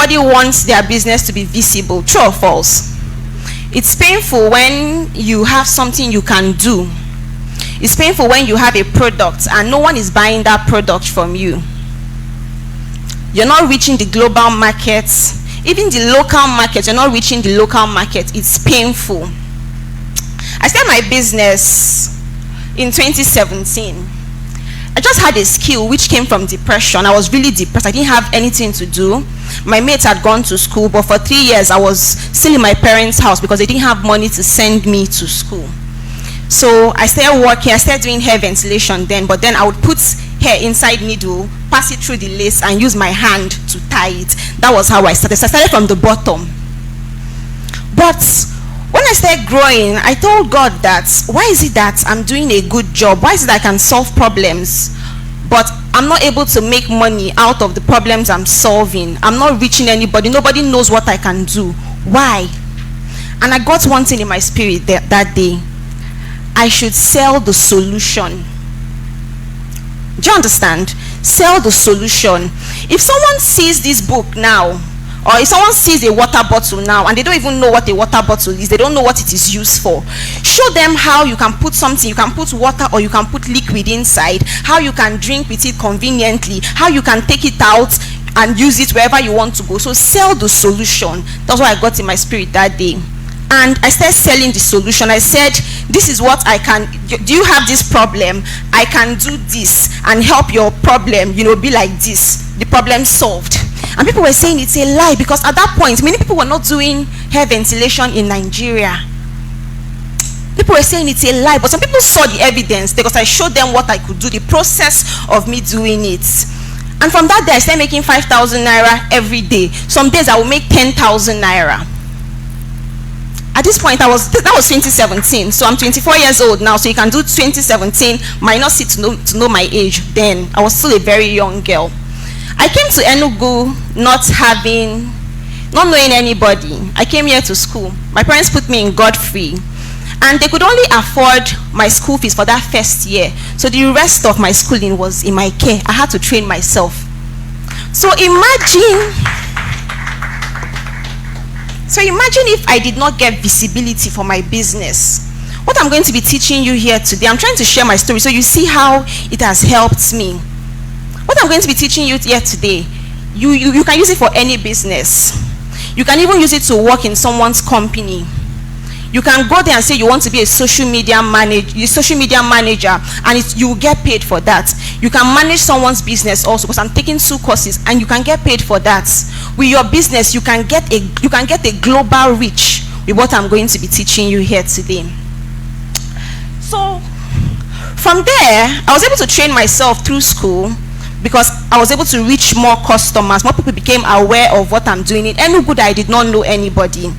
everybody wants their business to be visible. True or false? It's painful when you have something you can do. It's painful when you have a product and no one is buying that product from you. You're not reaching the global markets. Even the local market, you're not reaching the local market. It's painful. I started my business in 2017. I just had a skill which came from depression. I was really depressed. I didn't have anything to do. My mates had gone to school, but for 3 years I was still in my parents' house because they didn't have money to send me to school. So I started working. I started doing hair ventilation then, but then I would put hair inside needle, pass it through the lace, and use my hand to tie it. That was how I started. So I started from the bottom. But when I started growing, I told God that, why is it that I'm doing a good job? Why is it that I can solve problems, but I'm not able to make money out of the problems I'm solving? I'm not reaching anybody. Nobody knows what I can do. Why? And I got one thing in my spirit that day. I should sell the solution. Do you understand? Sell the solution. If someone sees this book now, or if someone sees a water bottle now and they don't even know what a water bottle is, they don't know what it is used for, show them how you can put something, you can put water or you can put liquid inside, how you can drink with it conveniently, how you can take it out and use it wherever you want to go. So sell the solution. That's what I got in my spirit that day. And I started selling the solution. I said, this is what I can, do you have this problem? I can do this and help your problem, be like this. The problem solved. And people were saying it's a lie, because at that point, many people were not doing hair ventilation in Nigeria. People were saying it's a lie, but some people saw the evidence because I showed them what I could do, the process of me doing it. And from that day, I started making 5,000 naira every day. Some days I will make 10,000 naira. At this point, that was 2017, so I'm 24 years old now, so you can do 2017 minus it to know my age. Then I was still a very young girl. I came to Enugu not knowing anybody. I came here to school. My parents put me in Godfrey, and they could only afford my school fees for that first year. So the rest of my schooling was in my care. I had to train myself. So imagine if I did not get visibility for my business. What I'm going to be teaching you here today, I'm trying to share my story so you see how it has helped me. What I'm going to be teaching you here today, you can use it for any business. You can even use it to work in someone's company. You can go there and say you want to be a social media manager, and you will get paid for that. You can manage someone's business also, because I'm taking 2 courses, and you can get paid for that. With your business, you can get a global reach with what I'm going to be teaching you here today. So from there, I was able to train myself through school, because I was able to reach more customers. More people became aware of what I'm doing. In Enugu, I did not know anybody.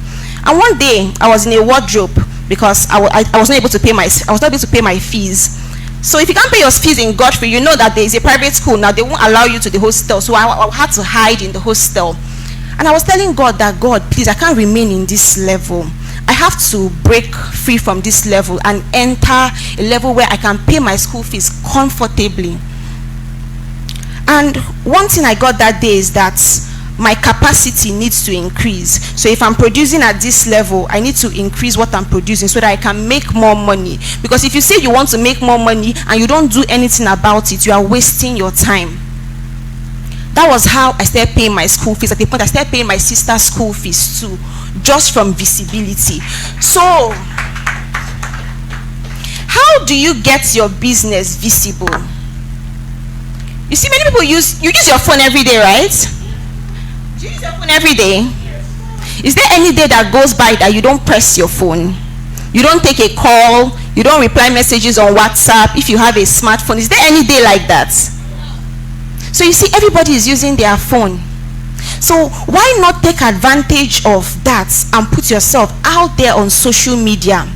And one day, I was in a wardrobe because I was not able to pay my fees. So if you can't pay your fees in Godfrey, you know that there is a private school now. They won't allow you to the hostel. So I had to hide in the hostel. And I was telling God that, God, please, I can't remain in this level. I have to break free from this level and enter a level where I can pay my school fees comfortably. And one thing I got that day is that my capacity needs to increase. So if I'm producing at this level, I need to increase what I'm producing so that I can make more money. Because if you say you want to make more money and you don't do anything about it, you are wasting your time. That was how I started paying my school fees. At the point, I started paying my sister's school fees too, just from visibility. So how do you get your business visible? You see, many people use your phone every day, right? Do you use your phone every day? Yes. Is there any day that goes by that you don't press your phone? You don't take a call, you don't reply messages on WhatsApp if you have a smartphone? Is there any day like that? So you see, everybody is using their phone. So why not take advantage of that and put yourself out there on social media?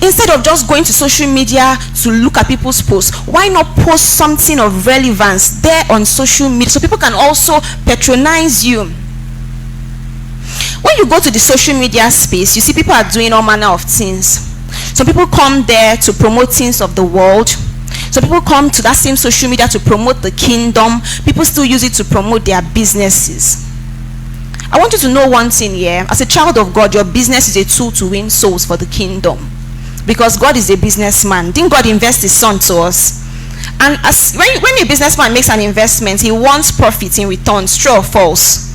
Instead of just going to social media to look at people's posts, why not post something of relevance there on social media so people can also patronize you? When you go to the social media space, you see people are doing all manner of things. Some people come there to promote things of the world. Some people come to that same social media to promote the kingdom. People still use it to promote their businesses. I want you to know one thing here. As a child of God, your business is a tool to win souls for the kingdom. Because God is a businessman. Didn't God invest his son to us? And when a businessman makes an investment, he wants profit in return. True or false?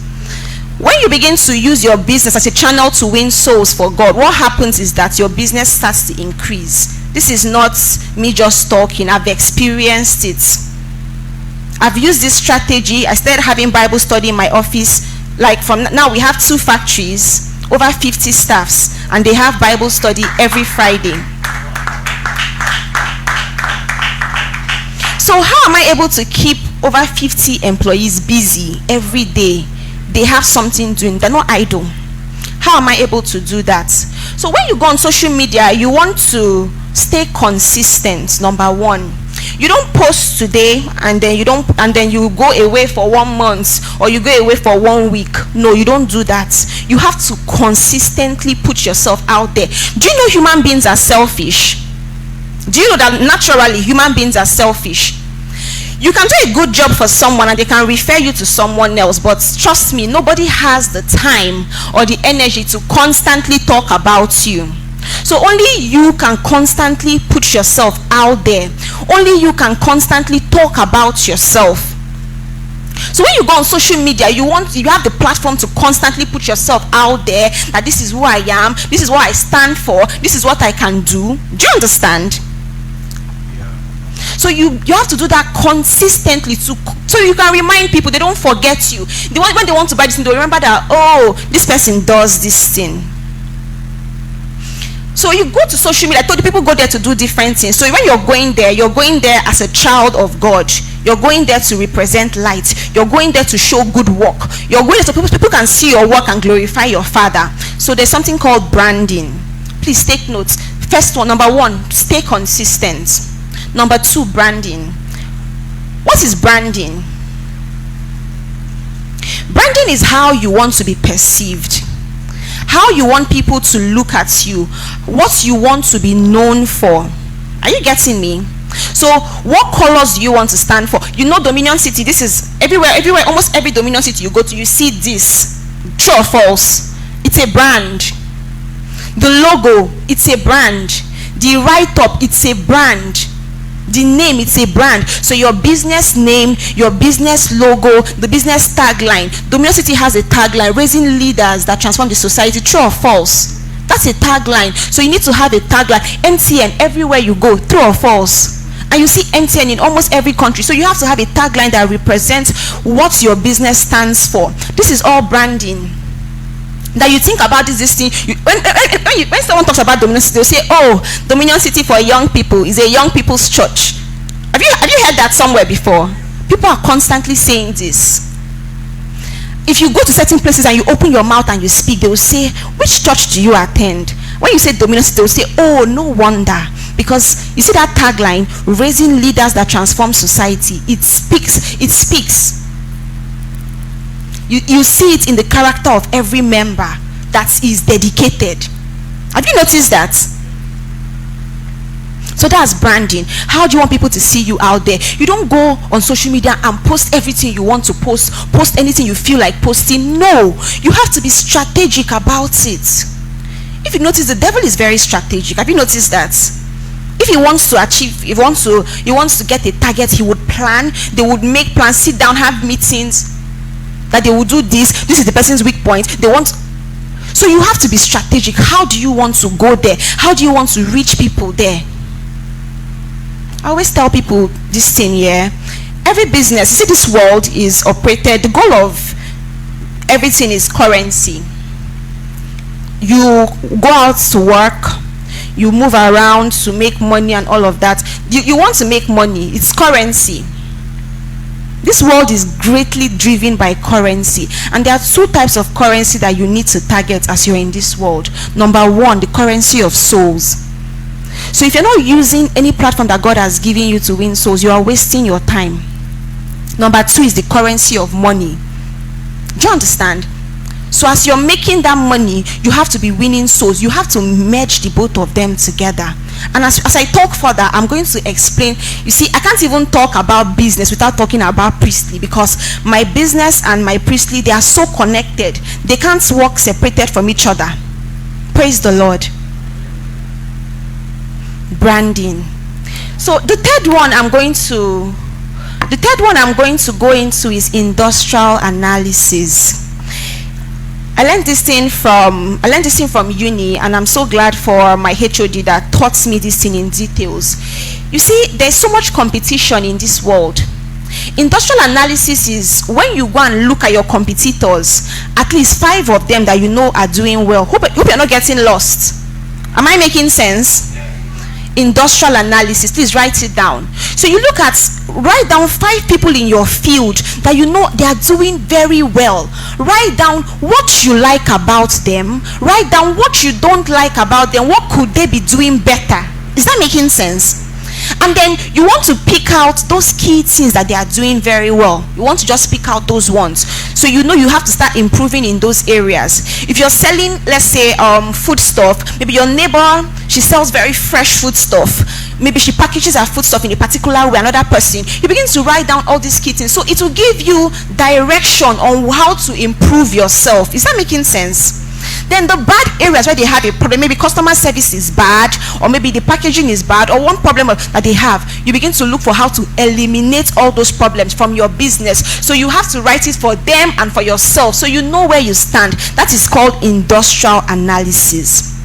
When you begin to use your business as a channel to win souls for God, what happens is that your business starts to increase. This is not me just talking. I've experienced it. I've used this strategy. I started having Bible study in my office. Like from now, we have 2 factories, over 50 staffs, and they have Bible study every Friday. So how am I able to keep over 50 employees busy every day? They have something doing. They're not idle. How am I able to do that? So when you go on social media, you want to stay consistent. Number one, you don't post today and then you go away for 1 month or you go away for 1 week. No, you don't do that. You have to consistently put yourself out there. Do you know human beings are selfish? Do you know that naturally human beings are selfish? You can do a good job for someone and they can refer you to someone else, but trust me, nobody has the time or the energy to constantly talk about you. So only you can constantly put yourself out there. Only you can constantly talk about yourself. So when you go on social media, you have the platform to constantly put yourself out there, that this is who I am, this is what I stand for, this is what I can do. Do you understand? So you have to do that consistently so you can remind people. They don't forget you. When they want to buy this thing, they'll remember that, oh, this person does this thing. So you go to social media. I told you people go there to do different things. So when you're going there as a child of God. You're going there to represent light. You're going there to show good work. You're going there so people can see your work and glorify your Father. So there's something called branding. Please take notes. First one, number one, stay consistent. Number two, branding. What is branding? Branding is how you want to be perceived, how you want people to look at you, what you want to be known for. Are you getting me? So what colors do you want to stand for? You know, Dominion City, this is everywhere, almost every Dominion City you go to, you see this. True or false? It's a brand. The logo, it's a brand. The write-up, it's a brand. The name, it's a brand. So your business name, your business logo, the business tagline. Dominion City has a tagline: raising leaders that transform the society. True or false? That's a tagline. So you need to have a tagline. MTN everywhere you go. True or false? And you see MTN in almost every country. So you have to have a tagline that represents what your business stands for. This is all branding. That you think about this thing. When someone talks about Dominion City, they'll say, oh, Dominion City for young people is a young people's church. Have you heard that somewhere before? People are constantly saying this. If you go to certain places and you open your mouth and you speak, they will say, which church do you attend? When you say Dominion City, they will say, oh, no wonder. Because you see that tagline, raising leaders that transform society. It speaks. You see it in the character of every member that is dedicated. Have you noticed that? So that's branding. How do you want people to see you out there? You don't go on social media and post everything you want to post anything you feel like posting. No, you have to be strategic about it. If you notice, the devil is very strategic. Have you noticed that? If he wants to achieve, he wants to get a target, he would plan. They would make plans, sit down, have meetings, that they will do this is the person's weak point. So you have to be strategic. How do you want to go there? How do you want to reach people there? I always tell people this thing here. Every business, you see, this world is operated, the goal of everything is currency. You go out to work, you move around to make money and all of that. You want to make money, it's currency. This world is greatly driven by currency, and there are two types of currency that you need to target as you're in this world. Number one, the currency of souls. So if you're not using any platform that God has given you to win souls, you are wasting your time. Number two is the currency of money. Do you understand? So as you're making that money, you have to be winning souls. You have to merge the both of them together. And as I talk further, I'm going to explain. You see, I can't even talk about business without talking about priestly, because my business and my priestly, they are so connected. They can't work separated from each other. Praise the Lord. Branding. So the third one I'm going to go into is industrial analysis. I learned this thing from uni, and I'm so glad for my HOD that taught me this thing in details. You see, there's so much competition in this world. Industrial analysis is when you go and look at your competitors, at least 5 of them that you know are doing well. Hope you're not getting lost. Am I making sense? Industrial analysis, please write it down. So you write down 5 people in your field that you know they are doing very well. Write down what you like about them. Write down what you don't like about them. What could they be doing better? Is that making sense? And then you want to pick out those key things that they are doing very well. You want to just pick out those ones. So you know you have to start improving in those areas. If you're selling, let's say, food stuff, maybe your neighbor, she sells very fresh food stuff. Maybe she packages her food stuff in a particular way, another person. You begin to write down all these key things. So it will give you direction on how to improve yourself. Is that making sense? Then the bad areas where they have a problem, maybe customer service is bad, or maybe the packaging is bad, or one problem that they have, you begin to look for how to eliminate all those problems from your business. So you have to write it for them and for yourself, so you know where you stand. That is called industrial analysis.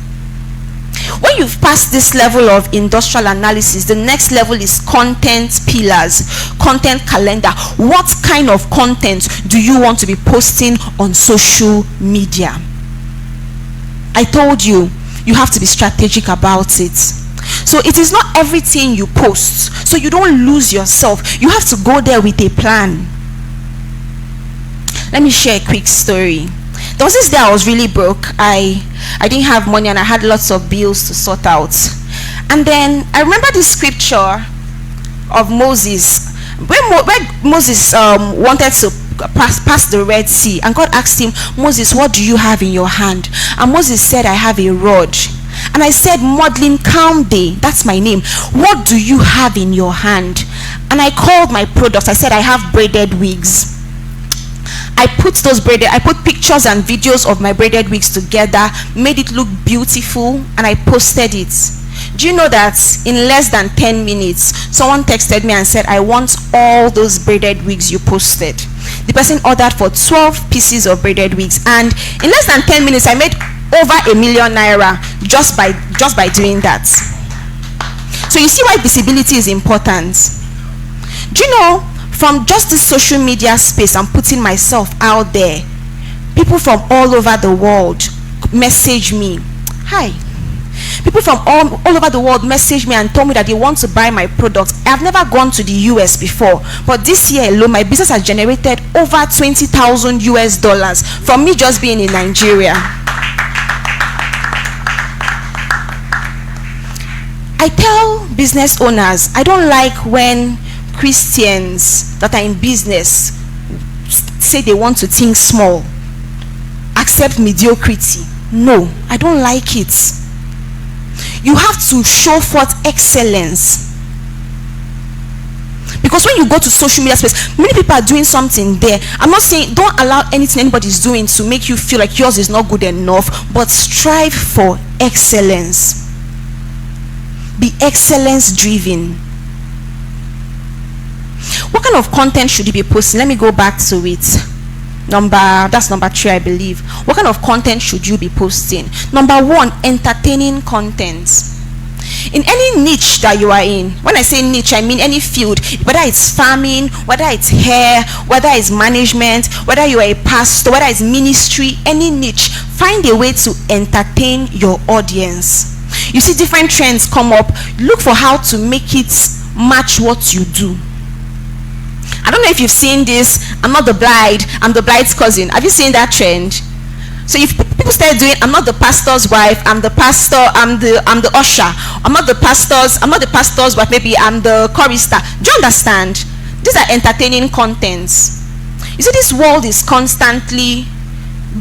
When you've passed this level of industrial analysis, the next level is content pillars, content calendar. What kind of content do you want to be posting on social media? I told you, you have to be strategic about it. So it is not everything you post, so you don't lose yourself. You have to go there with a plan. Let me share a quick story. There was this day I was really broke. I didn't have money and I had lots of bills to sort out. And then I remember this scripture of Moses, where Moses wanted to pass the Red Sea, and God asked him, Moses, what do you have in your hand? And Moses said, I have a rod. And I said, Maudlyn, Calmday, that's my name. What do you have in your hand? And I called my products. I said, I have braided wigs. I put pictures and videos of my braided wigs together, made it look beautiful, and I posted it. Do you know that in less than 10 minutes, someone texted me and said, I want all those braided wigs you posted. The person ordered for 12 pieces of braided wigs, and in less than 10 minutes, I made over ₦1 million just by doing that. So you see why visibility is important. Do you know, from just the social media space, I'm putting myself out there. People from all over the world message me. Hi. People from all over the world message me and told me that they want to buy my products. I've never gone to the US before, but this year alone, my business has generated over $20,000 from me just being in Nigeria. I tell business owners, I don't like when Christians that are in business say they want to think small, accept mediocrity. No, I don't like it. You have to show forth excellence. Because when you go to social media space, many people are doing something there. I'm not saying don't allow anything anybody's doing to make you feel like yours is not good enough, but strive for excellence. Be excellence driven. What kind of content should you be posting? Let me go back to it. That's number 3, I believe. What kind of content should you be posting? Number 1, entertaining content. In any niche that you are in, when I say niche, I mean any field, whether it's farming, whether it's hair, whether it's management, whether you are a pastor, whether it's ministry, any niche, find a way to entertain your audience. You see different trends come up, look for how to make it match what you do. I don't know if you've seen this. I'm not the bride, I'm the bride's cousin. Have you seen that trend? So if people start doing, I'm not the pastor's wife, I'm the pastor, I'm the usher. I'm not the pastor's wife, maybe I'm the chorister. Do you understand? These are entertaining contents. You see, this world is constantly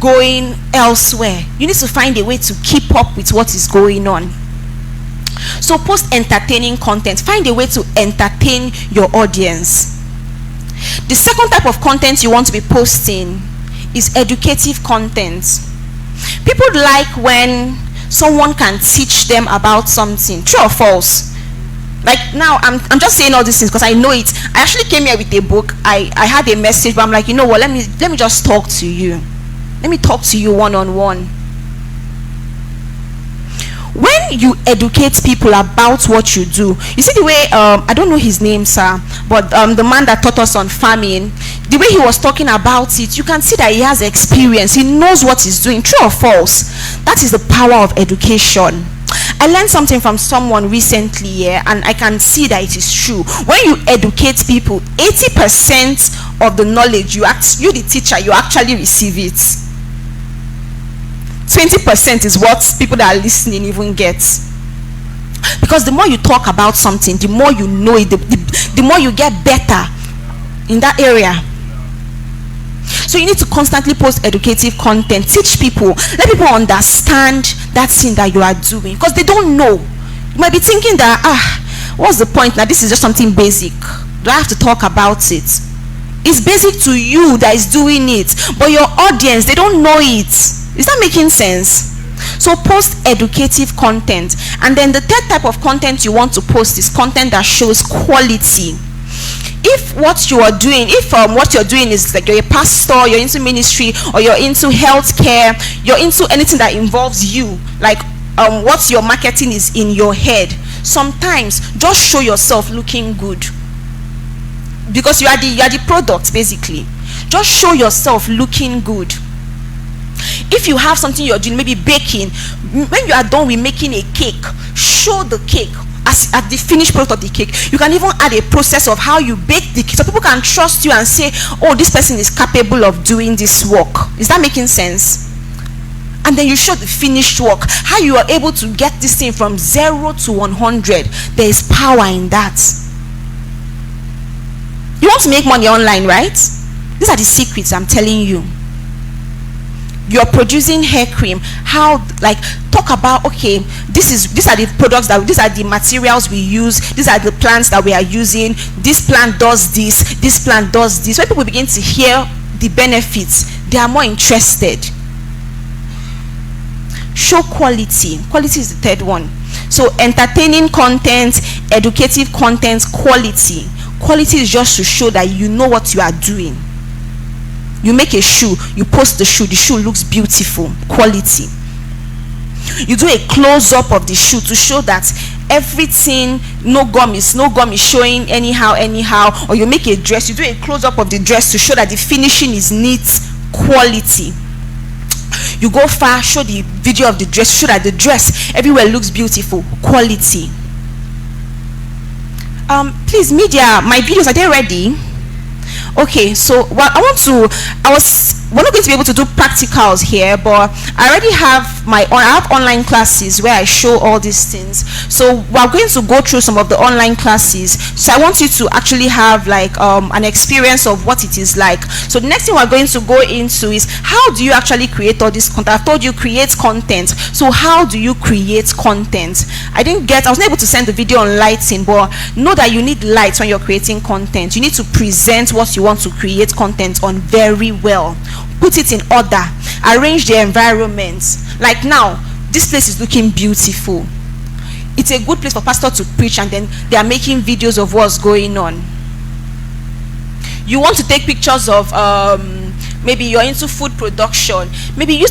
going elsewhere. You need to find a way to keep up with what is going on. So post entertaining content. Find a way to entertain your audience. The second type of content you want to be posting is educative content. People like when someone can teach them about something. True or false? Like now, I'm just saying all these things because I know it. I actually came here with a book. I had a message, but I'm like, you know what? Let me just talk to you. Let me talk to you one-on-one. When you educate people about what you do, you see the way I don't know his name, sir, but the man that taught us on farming, the way he was talking about it, you can see that he has experience. He knows what he's doing. True or false? That is the power of education. I learned something from someone recently here, and I can see that it is true. When you educate people, 80% of the knowledge you the teacher, you actually receive it. 20% is what people that are listening even get. Because the more you talk about something, the more you know it, the more you get better in that area. So you need to constantly post educative content. Teach people. Let people understand that thing that you are doing. Because they don't know. You might be thinking that, what's the point? Now this is just something basic. Do I have to talk about it? It's basic to you that is doing it. But your audience, they don't know it. Is that making sense? So post educative content. And then the third type of content you want to post is content that shows quality. If what you are doing, what you're doing is like you're a pastor, you're into ministry, or you're into healthcare, you're into anything that involves you, like what your marketing is in your head, sometimes just show yourself looking good. Because you are the product, basically. Just show yourself looking good. If you have something you're doing, maybe baking, when you are done with making a cake, show the cake at the finished product of the cake. You can even add a process of how you bake the cake, so people can trust you and say, oh, this person is capable of doing this work. Is that making sense? And then you show the finished work, how you are able to get this thing from 0 to 100. There is power in that. You want to make money online, right? These are the secrets I'm telling you. You're producing hair cream. How, like, talk about, okay, these are the products these are the materials we use, these are the plants that we are using, this plant does this plant does this. When people begin to hear the benefits, they are more interested. Show quality. Quality is the third one. So entertaining content, educative content, quality. Quality is just to show that you know what you are doing. You make a shoe, you post the shoe looks beautiful. Quality. You do a close-up of the shoe to show that everything, no gum is showing anyhow. Or you make a dress, you do a close-up of the dress to show that the finishing is neat. Quality. You go far, show the video of the dress, show that the dress everywhere looks beautiful. Quality. Please, media, my videos, are they ready? Okay, so we're not going to be able to do practicals here, but I already have I have online classes where I show all these things. So we're going to go through some of the online classes. So I want you to actually have like an experience of what it is like. So the next thing we're going to go into is, how do you actually create all this content? I've told you create content. So how do you create content? I was not able to send the video on lighting, but know that you need lights when you're creating content. You need to present what you want to create content on very well. Put it in order. Arrange the environment. Like now, this place is looking beautiful. It's a good place for pastor to preach, and then they are making videos of what's going on. You want to take pictures of maybe you're into food production. Maybe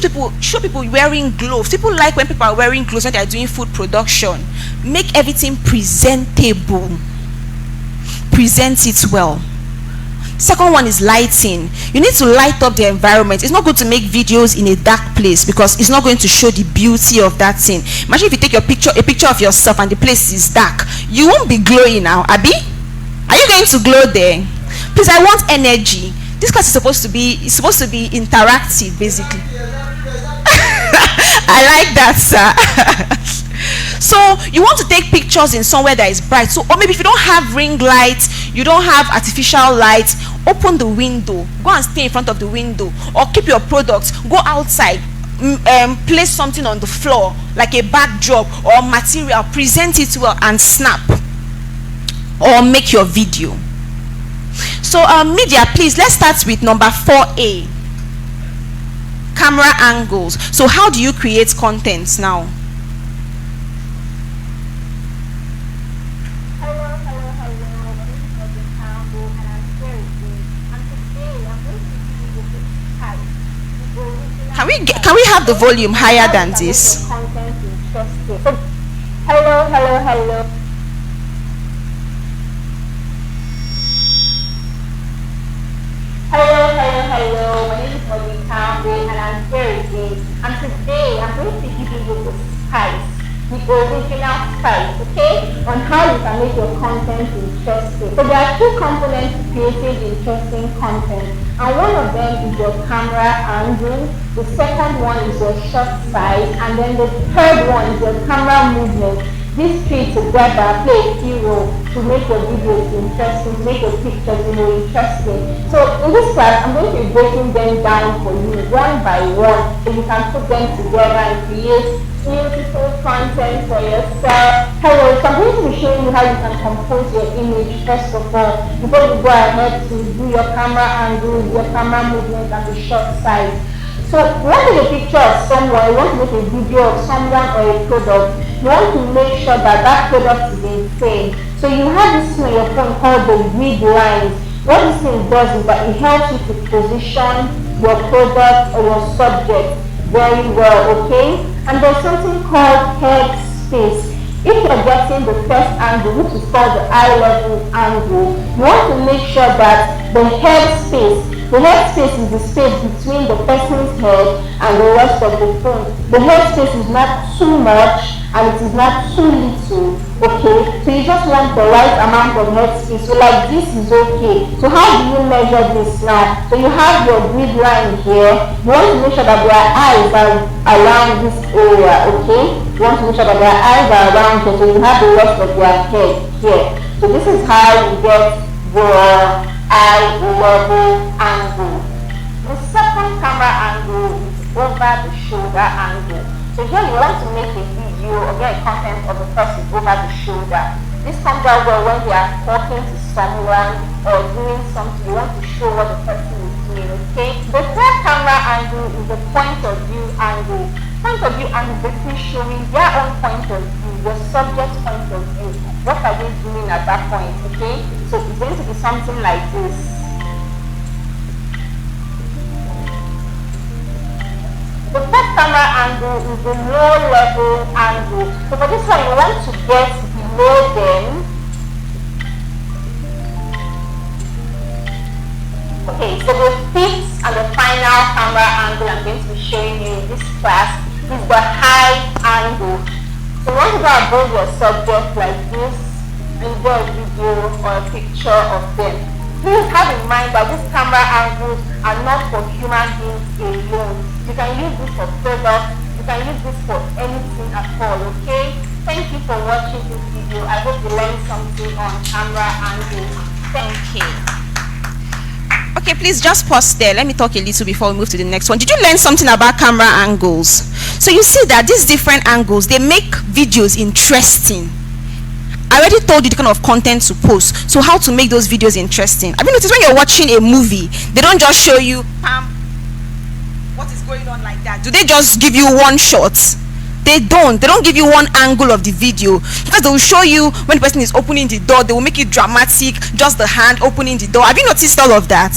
show people wearing gloves. People like when people are wearing gloves when they are doing food production. Make everything presentable. Present it well. Second one is lighting. You need to light up the environment. It's not good to make videos in a dark place because it's not going to show the beauty of that thing. Imagine if you take a picture of yourself and the place is dark. You won't be glowing now, Abby. Are you going to glow there? Please, I want energy. This class is supposed to be interactive, basically. I like that, sir. So you want to take pictures in somewhere that is bright. So, or maybe if you don't have ring lights, you don't have artificial lights, open the window, go and stay in front of the window, or keep your products, go outside, place something on the floor like a backdrop or material, present it well and snap or make your video. So media, please, let's start with number 4A, camera angles. So how do you create content now? Can we have the volume higher than this? Hello. My name is Maudlyn, and I'm very good. And today I'm going to give you the spice, the original spice, okay, on how you can make your content interesting. So there are 2 components to creating interesting content, and one of them is your camera angle, the second one is your shot size, and then the third one is your camera movement. These 3 together play a key role to make your videos interesting, to make your pictures interesting. So in this class, I'm going to be breaking them down for you one by one, so you can put them together and create beautiful content for yourself. Hello, so I'm going to be showing you how you can compose your image first of all, before you go ahead to do your camera angle, your camera movement, and the shot size. So you want to take a picture of someone, you want to make a video of someone or a product, you want to make sure that that product is insane. So you have this thing on your phone called the grid lines. What this thing does is that it helps you to position your product or your subject very well, okay? And there's something called head space. If you're getting the first angle, which is called the eye level angle, you want to make sure that the head space is the space between the person's head and the rest of the phone. The head space is not too much and it is not too little, okay? So you just want the right amount of head space. So like this is okay. So how do you measure this now? So you have your grid line here. You want to make sure that your eyes are around this area, okay? You want to make sure that your eyes are around here, so you have the rest of your head here. So this is how you get your eye level angle. The second camera angle is over the shoulder angle. So here you want to make a video or get a content of the person over the shoulder. This comes out well when you are talking to someone or doing something. You want to show what the person is doing, okay? The third camera angle is the point of view angle. Point of view angle is basically showing their own point of view, your subject's point of view. What are they doing at that point, okay? So it's going to be something like this. The first camera angle is the low level angle. So for this one, you want to get below them. Okay, so the fifth and the final camera angle I'm going to be showing you in this class is the high angle. So you want to go above your subject like this and do a video or a picture of them. Please have in mind that these camera angles are not for human beings alone. You can use this for products, you can use this for anything at all, okay? Thank you for watching this video. I hope you learned something on camera angles. Thank you. Okay, please just pause there. Let me talk a little before we move to the next one. Did you learn something about camera angles? So you see that these different angles, they make videos interesting. I already told you the kind of content to post. So how to make those videos interesting. Have you noticed when you're watching a movie, they don't just show you what is going on like that. Do they just give you one shot? They don't give you one angle of the video, because they will show you when the person is opening the door. They will make it dramatic, just the hand opening the door. Have you noticed all of that?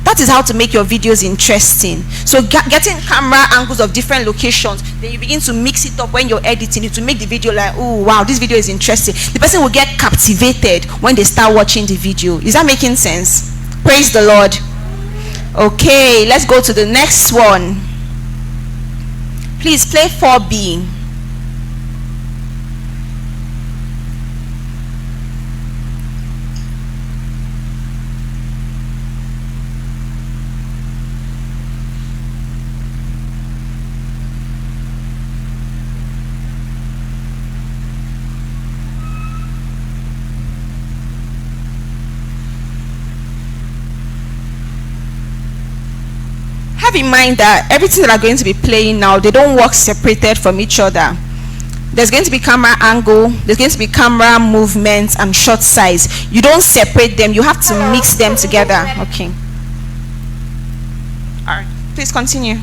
That is how to make your videos interesting. So getting camera angles of different locations, then you begin to mix it up when you're editing it to make the video like, oh wow, this video is interesting. The person will get captivated when they start watching the video. Is that making sense? Praise the Lord. Okay, let's go to the next one. Please play 4B. have in mind that everything that are going to be playing now, they don't work separated from each other. There's going to be camera angle, there's going to be camera movement and shot size. You don't separate them, you have to mix them together. Okay. Alright, please continue.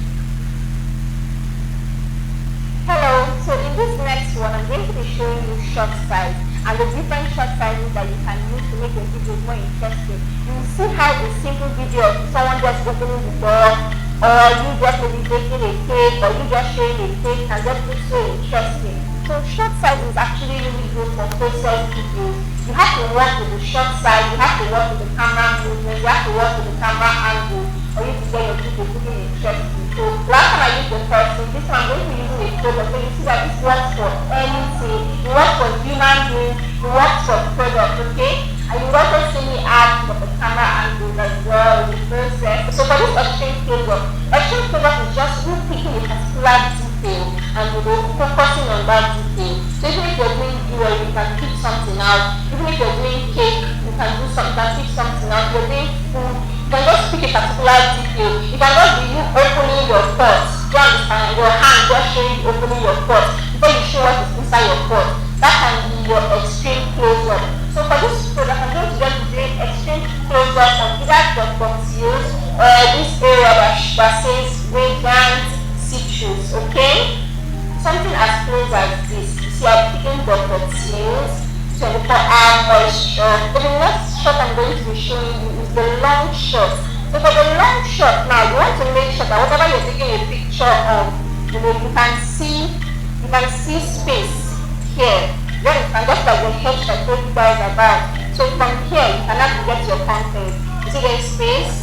Hello, so in this next one, I'm going to be showing you shot size and the different shot sizes that you can use to make your videos more interesting. You will see how a simple video of someone just opening the door, or you just maybe baking a cake, or you just showing a cake can just look so interesting. So shot size is actually really good for process videos. You have to work with the shot size, you have to work with the camera movement, you have to work with the camera angle for you to get your video looking interesting. So last time I used the first thing, this time I'm going to be using a product. So you see that this works for anything. It works for human beings, it works for product, okay? And you also see me add for the camera angle as well in the process. So for this extreme close-up is just you picking a particular detail and focusing on that detail. So even if you're doing jewelry, you can pick something out. Even if you're doing cake, you can do something, you can pick something out. If you're doing food, you can just pick a particular detail. You can just be you opening your pot. Your hand just showing you opening your pot before you show what is inside your pot. That can be your extreme close-up. So for this product, I'm going to just be doing extreme close-up on either the bottles or this area that says fragrant citrus, okay? Something as close as this. You see, I'm picking the bottles, 24-hour moisture. But the next shot I'm going to be showing you is the long shot. So for the long shot now, you want to make sure that whatever you're taking a picture of, you can see space here. Then you can just like the hedge that I told you guys about. So from here, you cannot get your content. You see there's space,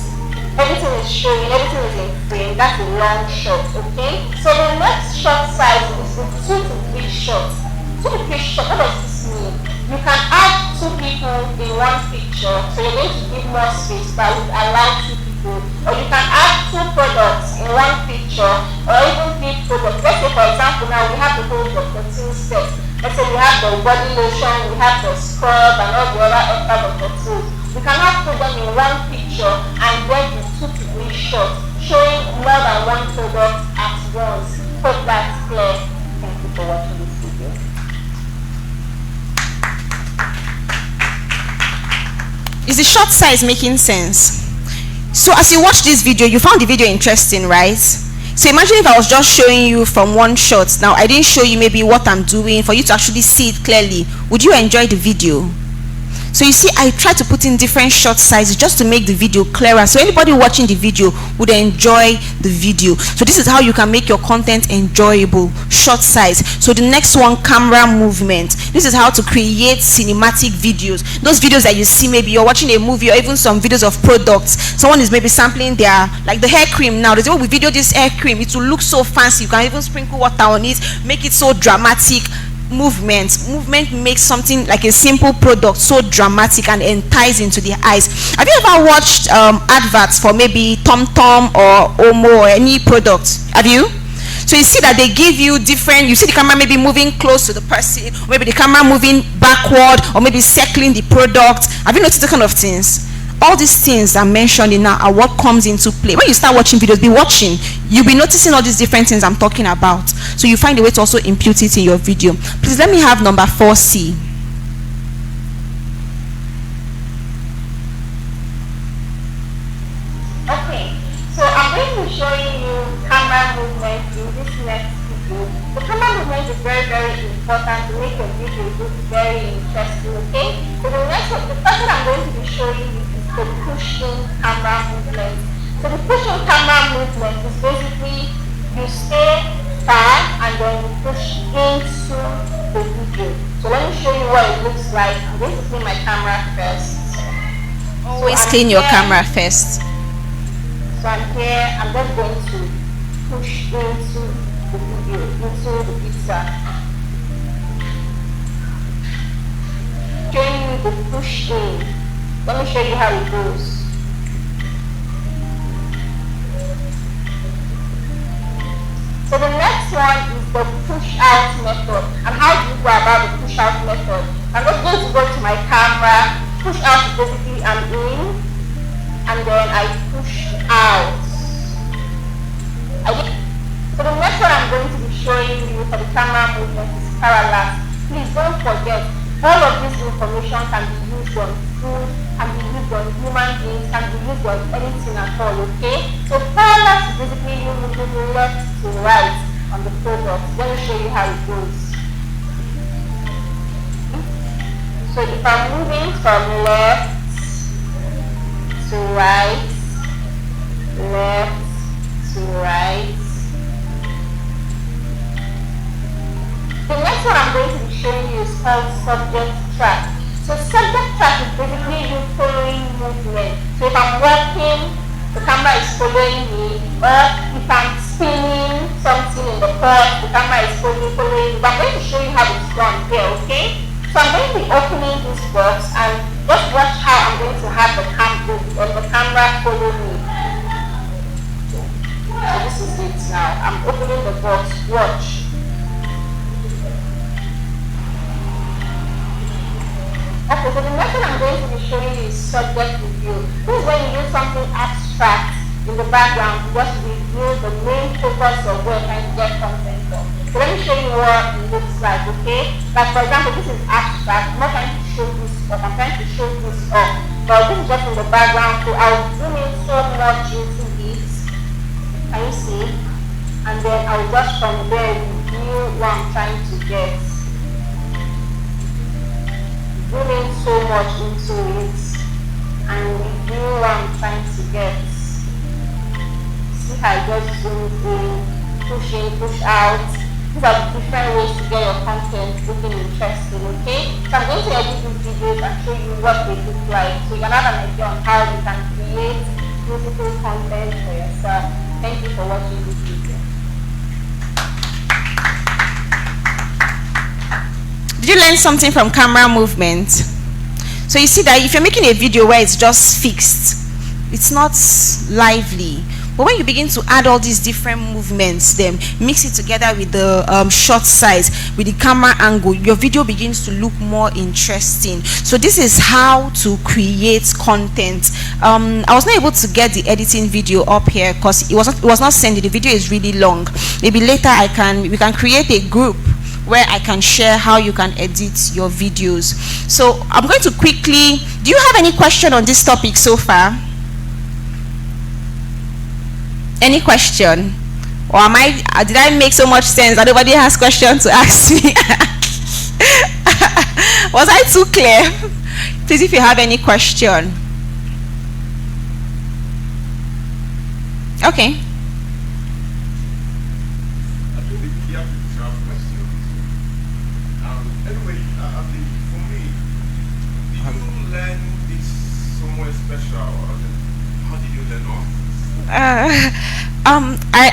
everything is showing, everything is in frame. That's a long shot, okay? So the next shot size is the 2 to 3 shots. 2 to 3 shots, what does this mean? You can add 2 people in one picture, so you're going to give more space, but would allow 2 people. Or you can add 2 products in one picture, or even 3 products. Let's say, for example, now we have the whole protein set. Let's say we have the body lotion, we have the scrub, and all the other extras of the tools. We cannot put them in one picture and then do 2 to 3 shots, showing more than one product at once. Hope that's clear. Thank you for watching this video. Is the shot size making sense? So as you watch this video, you found the video interesting, right? So imagine if I was just showing you from one shot. Now I didn't show you maybe what I'm doing for you to actually see it clearly. Would you enjoy the video? So you see, I try to put in different shot sizes just to make the video clearer, so anybody watching the video would enjoy the video. So this is how you can make your content enjoyable. Shot size. So the next one, camera movement. This is how to create cinematic videos. Those videos that you see, maybe you're watching a movie or even some videos of products. Someone is maybe sampling their, like the hair cream now. There's a way we video this hair cream. It will look so fancy. You can even sprinkle water on it, make it so dramatic. Movement makes something like a simple product so dramatic and enticing to the eyes. Have you ever watched adverts for maybe TomTom or Omo or any product? Have you? So you see that they give you different, you see the camera maybe moving close to the person, or maybe the camera moving backward, or maybe circling the product. Have you noticed the kind of things? All these things I'm mentioning now are what comes into play. When you start watching videos, be watching, you'll be noticing all these different things I'm talking about. So you find a way to also impute it in your video. Please let me have number 4C. Okay, so I'm going to be showing you camera movement in this next video. The camera movement is very, very important to make your video look very interesting, okay? So the first one I'm going to be showing you the pushing camera movement. So the pushing camera movement is basically you stay far and then you push into the video. So let me show you what it looks like. I'm going to clean my camera first. Always clean your camera first. So I'm here, I'm just going to push into the video, into the pizza. Showing you the push in. Let me show you how it goes. So the next one is the push out method. And how do you go about the push out method? I'm just going to go to my camera. Push out is basically I'm in, and then I push out. showing you for the camera movement is parallax. Please don't forget, all of this information can be used on food, can be used on human beings, can be used on anything at all, okay? So parallax is basically you moving left to right on the product. Let me show you how it goes. So if I'm moving from left to right, left to right. The next one I'm going to be showing you is called subject track. So subject track is basically you following movement. So if I'm walking, the camera is following me, or if I'm spinning something in the pot, the camera is following me. But I'm going to show you how it's done here, okay? So I'm going to be opening this box and just watch how I'm going to have the camera follow me. So this is it now. I'm opening the box. Watch. Okay, so the next one I'm going to be showing you is subject review. This is when you do something abstract in the background, you just review the main focus of where you're trying to get content from. So let me show you what it looks like, okay? Like for example, this is abstract. I'm not trying to show this up, I'm trying to show this up. But this is just in the background, so I'll zoom in so much into it. Can you see? And then I'll just from there review what I'm trying to get. Zoom in so much into it and review what I'm trying to get. See how I just zoom in, push in, push out. These are different ways to get your content looking interesting, okay? So I'm going to edit these videos and show you what they look like so you can have an idea on how you can create beautiful content for yourself. Thank you for watching this video. Did you learn something from camera movement? So you see that if you're making a video where it's just fixed, it's not lively. But when you begin to add all these different movements, then mix it together with the shot size, with the camera angle, your video begins to look more interesting. So this is how to create content. I was not able to get the editing video up here because it was not sending. The video is really long. Maybe later we can create a group where I can share how you can edit your videos. So I'm going to quickly, do you have any question on this topic so far? Any question? Or did I make so much sense that nobody has questions to ask me? Was I too clear? Please, if you have any question. Okay.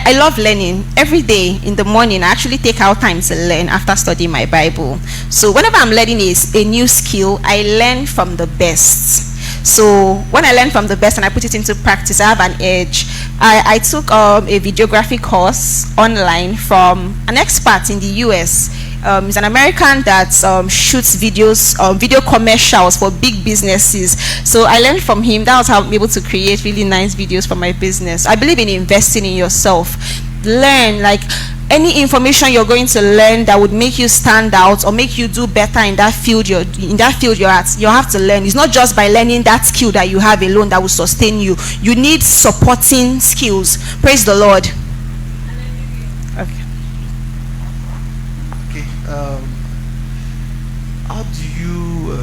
I love learning. Every day in the morning I actually take out time to learn after studying my Bible. So whenever I'm learning a new skill, I learn from the best. So when I learn from the best and I put it into practice, I have an edge. I took a videography course online from an expert in the US. He's an American that shoots videos, video commercials for big businesses. So I learned from him. That was how I'm able to create really nice videos for my business. I believe in investing in yourself. Learn, like any information you're going to learn that would make you stand out or make you do better in that field you're at. You have to learn. It's not just by learning that skill that you have alone that will sustain you. You need supporting skills. Praise the Lord. Okay. How do you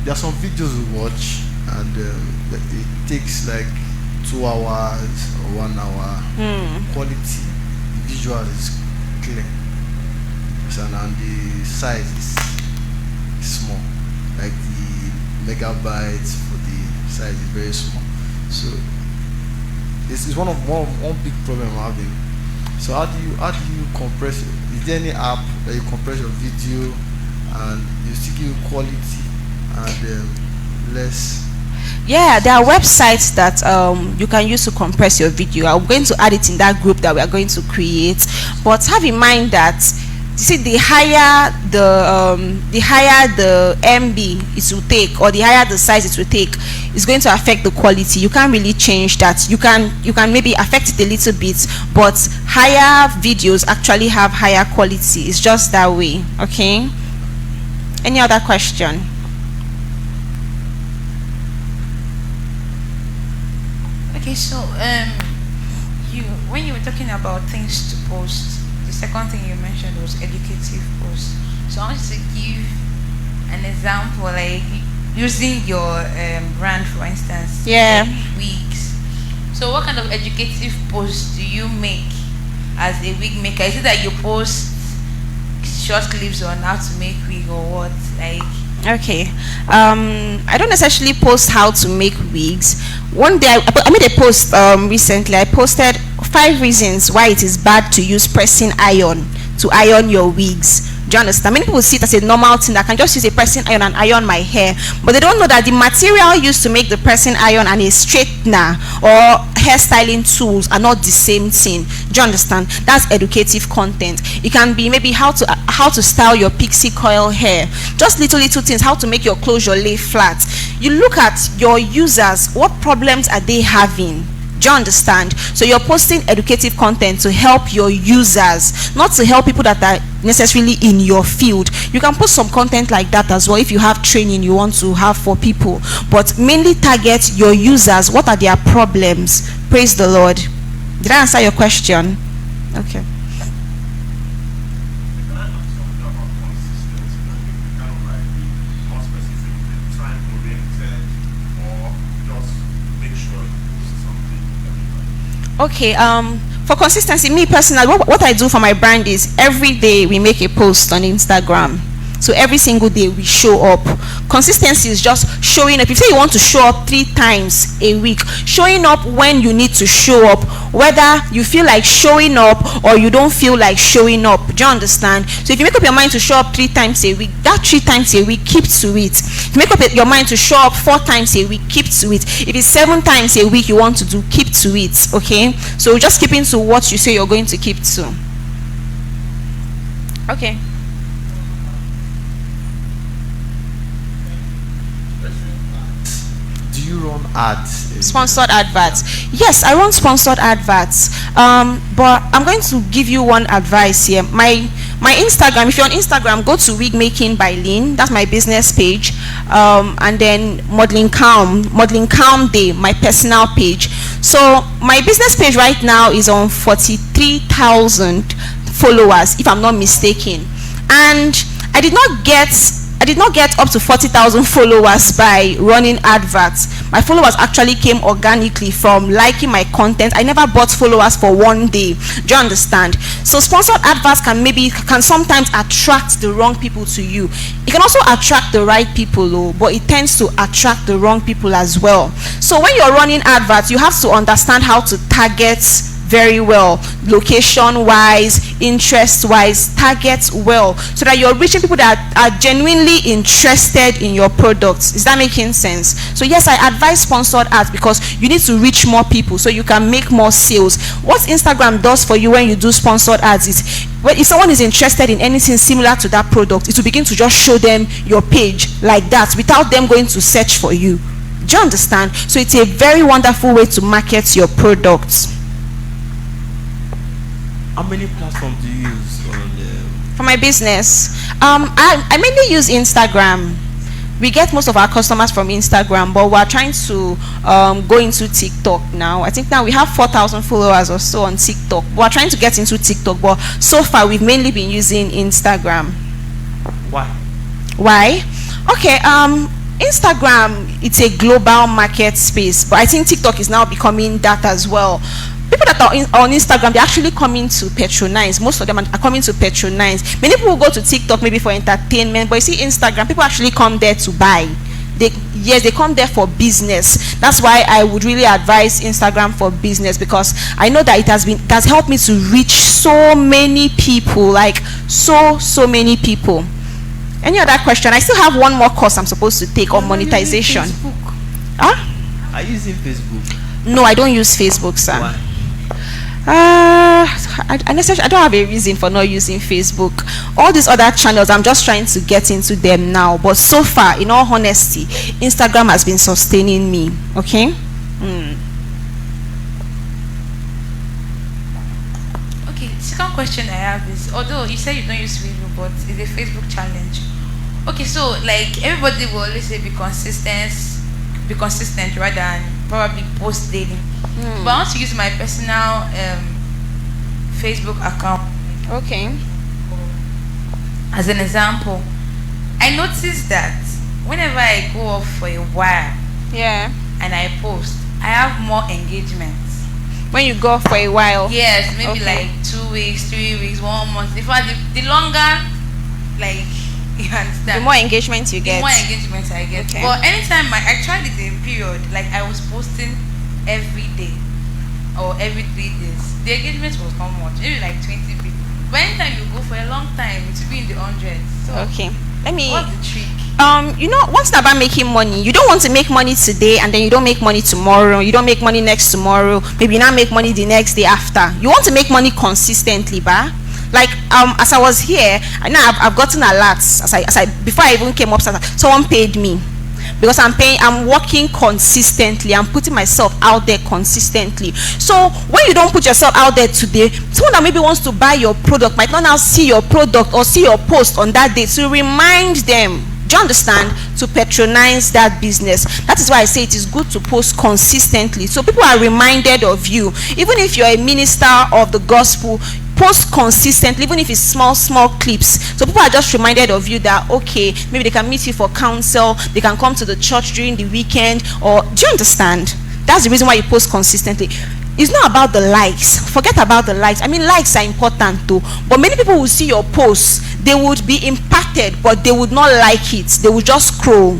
there are some videos we watch and it takes like 2 hours or 1 hour. Quality visual is clear and the size is small, like the megabytes for the size is very small. So this is one big problem I'm having. So how do you compress it? Is there any app that you compress your video and you still give quality and less? Yeah, there are websites that you can use to compress your video. I'm going to add it in that group that we are going to create. But have in mind that see, the higher the MB it will take, or the higher the size it will take, is going to affect the quality. You can't really change that. You can maybe affect it a little bit, but higher videos actually have higher quality. It's just that way. Okay. Any other question? Okay, so when you were talking about things to post, the second thing you mentioned was educative posts. So I want you to give an example, like using your brand, for instance. Yeah. Like wigs. So what kind of educative posts do you make as a wig maker? Is it that you post short clips on how to make wig or what? Like. Okay. I don't necessarily post how to make wigs. One day I made a post recently. I posted 5 reasons why it is bad to use pressing iron to iron your wigs. Do you understand? Many people see it as a normal thing. I can just use a pressing iron and iron my hair, but they don't know that the material used to make the pressing iron and a straightener or hairstyling tools are not the same thing. Do you understand? That's educative content. It can be maybe how to style your pixie coil hair, just little things, how to make your closure lay flat. You look at your users, what problems are they having? Do you understand? So you're posting educative content to help your users, not to help people that are necessarily in your field. You can post some content like that as well if you have training you want to have for people, but mainly target your users. What are their problems? Praise the Lord. Did I answer your question? Okay. Okay, for consistency, me personally, what I do for my brand is every day we make a post on Instagram. So every single day we show up. Consistency is just showing up. If you say you want to show up 3 times a week, showing up when you need to show up, whether you feel like showing up or you don't feel like showing up. Do you understand? So if you make up your mind to show up 3 times a week, that 3 times a week, keep to it. If you make up your mind to show up 4 times a week, keep to it. If it's 7 times a week you want to do, keep to it. Okay? So just keeping to what you say you're going to keep to. Okay. Do you run ads? Sponsored adverts? Yes, I run sponsored adverts. But I'm going to give you one advice here. My Instagram, if you're on Instagram, go to Wig Making by Lynn. That's my business page. And then Maudlyn Calmday, my personal page. So my business page right now is on 43,000 followers, if I'm not mistaken. And I did not get up to 40,000 followers by running adverts. My followers actually came organically from liking my content. I never bought followers for one day. Do you understand? So sponsored adverts can sometimes attract the wrong people to you. It can also attract the right people though, but it tends to attract the wrong people as well. So when you're running adverts, you have to understand how to target very well, location wise, interest wise, target well, so that you're reaching people that are genuinely interested in your products. Is that making sense? So yes, I advise sponsored ads because you need to reach more people so you can make more sales. What Instagram does for you when you do sponsored ads is, if someone is interested in anything similar to that product, it will begin to just show them your page like that without them going to search for you. Do you understand? So it's a very wonderful way to market your products. How many platforms do you use for my business? I mainly use Instagram. We get most of our customers from Instagram, but we're trying to go into TikTok now. I think now we have 4,000 followers or so on TikTok. We're trying to get into TikTok, but so far we've mainly been using Instagram. Why? Okay, Instagram, it's a global market space, but I think TikTok is now becoming that as well. People that are on Instagram, they're actually coming to patronize. Most of them are coming to patronize. Many people go to TikTok maybe for entertainment, but you see Instagram, people actually come there to buy. They come there for business. That's why I would really advise Instagram for business, because I know that it has helped me to reach so many people, like so many people. Any other question? I still have one more course I'm supposed to take on monetization. Are you using Facebook? No, I don't use Facebook, sir. Why? I don't have a reason for not using Facebook. All these other channels, I'm just trying to get into them now. But so far, in all honesty, Instagram has been sustaining me. Okay. Okay. Second question I have is, although you say you don't use Facebook, but it's a Facebook challenge. Okay, so like everybody will always say be consistent rather than probably post daily. But I want to use my personal Facebook account. Okay. As an example, I noticed that whenever I go off for a while, Yeah. and I post, I have more engagements. When you go for a while. Yes, maybe Okay. like 2 weeks, 3 weeks, 1 month. In fact, the longer, like, you understand, The more engagement you the get. more engagements I get. Okay. But anytime I tried it in a period, like I was posting every day or every 3 days, the engagement was not much, maybe like 20 people. But anytime you go for a long time, it will be in the hundreds. So Okay. Let me. what's the trick? One thing about making money, you don't want to make money today and then you don't make money tomorrow. You don't make money next tomorrow. Maybe you not make money the next day after. You want to make money consistently, ba? Like as I was here, I know I've gotten alerts as I before I even came up. Someone paid me because I'm working consistently. I'm putting myself out there consistently. So when you don't put yourself out there today, someone that maybe wants to buy your product might not now see your product or see your post on that day. So remind them. Do you understand? To patronize that business. That is why I say it is good to post consistently, so people are reminded of you. Even if you're a minister of the gospel, post consistently, even if it's small clips, so people are just reminded of you that okay, maybe they can meet you for counsel, they can come to the church during the weekend. Or do you understand? That's the reason why you post consistently. It's not about the likes. Forget about the likes. I mean, likes are important too, but many people will see your posts, they would be impacted, but they would not like it. They would just scroll.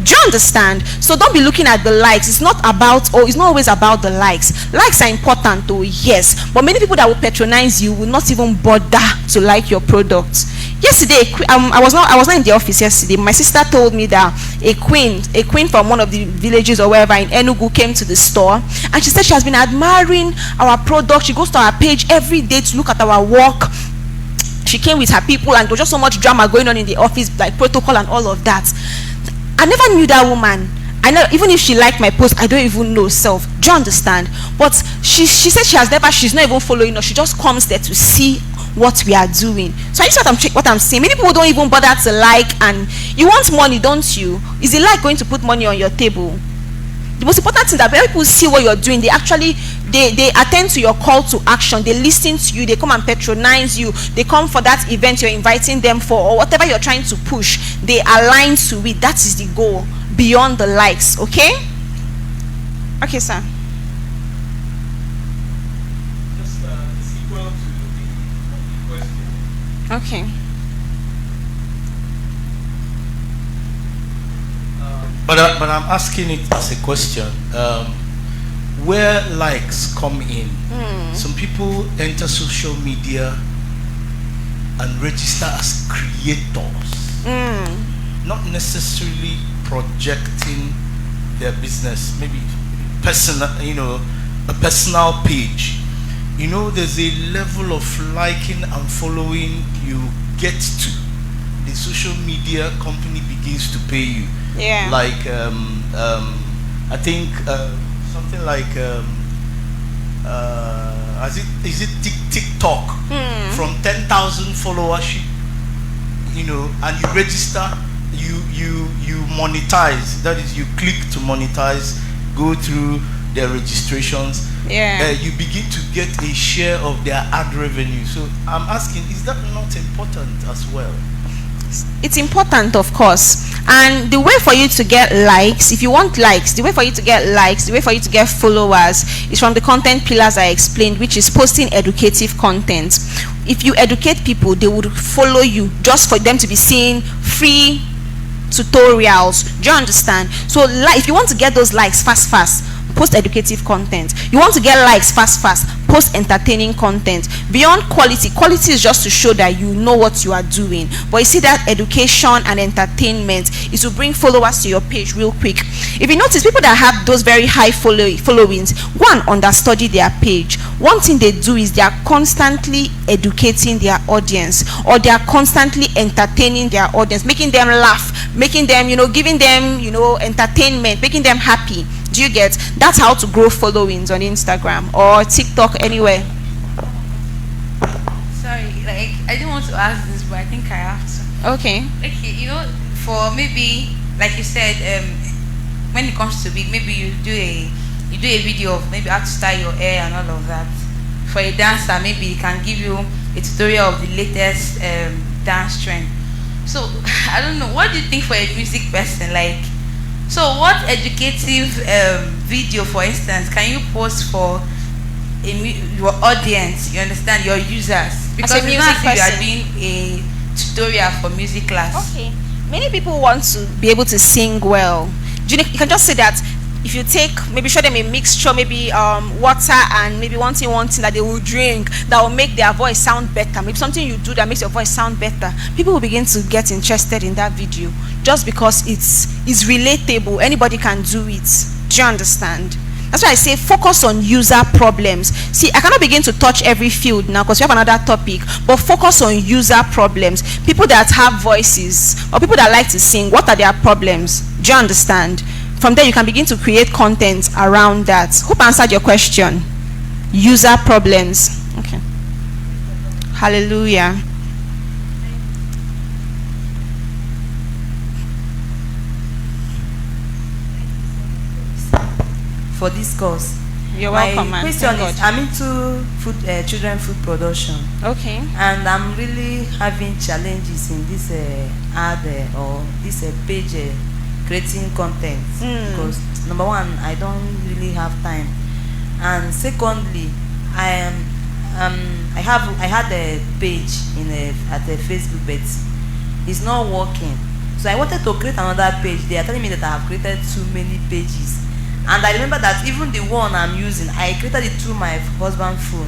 Do you understand? So don't be looking at the likes. It's not always about the likes. Likes are important though, yes, but many people that will patronize you will not even bother to like your product. Yesterday, I was not in the office yesterday. My sister told me that a queen from one of the villages or wherever in Enugu came to the store, and she said she has been admiring our product. She goes to our page every day to look at our work. She came with her people, and there was just so much drama going on in the office, like protocol and all of that. I never knew that woman. I know, even if she liked my post, I don't even know self. Do you understand? But she said she's not even following us. She just comes there to see what we are doing. So I just what I'm saying. Many people don't even bother to like, and you want money, don't you? Is it like going to put money on your table? The most important thing that when people see what you're doing, they actually they attend to your call to action. They listen to you. They come and patronize you. They come for that event you're inviting them for, or whatever you're trying to push. They align to it. That is the goal beyond the likes. Okay? Okay, sir. Just sequel to the question. Okay. But I'm asking it as a question. Where likes come in? Some people enter social media and register as creators, not necessarily projecting their business. Maybe personal, a personal page. There's a level of liking and following you get to. The social media company begins to pay you. Yeah. Like I think something like is it TikTok from 10,000 followers, and you register, you monetize. That is, you click to monetize, go through their registrations. Yeah. You begin to get a share of their ad revenue. So I'm asking, is that not important as well? It's important, of course. And the way for you to get likes, if you want likes, the way for you to get likes, the way for you to get followers is from the content pillars I explained, which is posting educative content. If you educate people, they would follow you just for them to be seeing free tutorials. Do you understand? So if you want to get those likes fast, post educative content. You want to get likes fast, post post entertaining content. Beyond quality is just to show that you know what you are doing. But you see that education and entertainment is to bring followers to your page real quick. If you notice, people that have those very high followings, go and understudy their page. One thing they do is they are constantly educating their audience, or they are constantly entertaining their audience, making them laugh, making them, giving them, entertainment, making them happy. Do you get? That's how to grow followings on Instagram or TikTok, anywhere. Sorry, I didn't want to ask this, but I think I have to. Okay. Okay, for maybe, like you said, when it comes to big, maybe you do a video of maybe how to style your hair and all of that. For a dancer, maybe it can give you a tutorial of the latest dance trend. So I don't know, what do you think for a music person? So what educative video, for instance, can you post for your audience? You understand, your users? Because as a music you are person, doing a tutorial for music class. Okay. Many people want to be able to sing well. You can just say that if you take, maybe show them a mixture, maybe water and maybe one thing that they will drink that will make their voice sound better. Maybe something you do that makes your voice sound better. People will begin to get interested in that video just because it's relatable. Anybody can do it. Do you understand? That's why I say focus on user problems. See, I cannot begin to touch every field now because we have another topic, but focus on user problems. People that have voices or people that like to sing, what are their problems? Do you understand? From there, you can begin to create content around that. Hope I answered your question. User problems. Okay. Hallelujah. For this course. You're welcome, My man. question Thank is, God. I'm into children food production. Okay. And I'm really having challenges in this ad or this page creating content. Because number one, I don't really have time, and secondly, I had a page at the Facebook, but it's not working. So I wanted to create another page. They are telling me that I have created too many pages. And I remember that even the one I'm using, I created it through my husband's phone.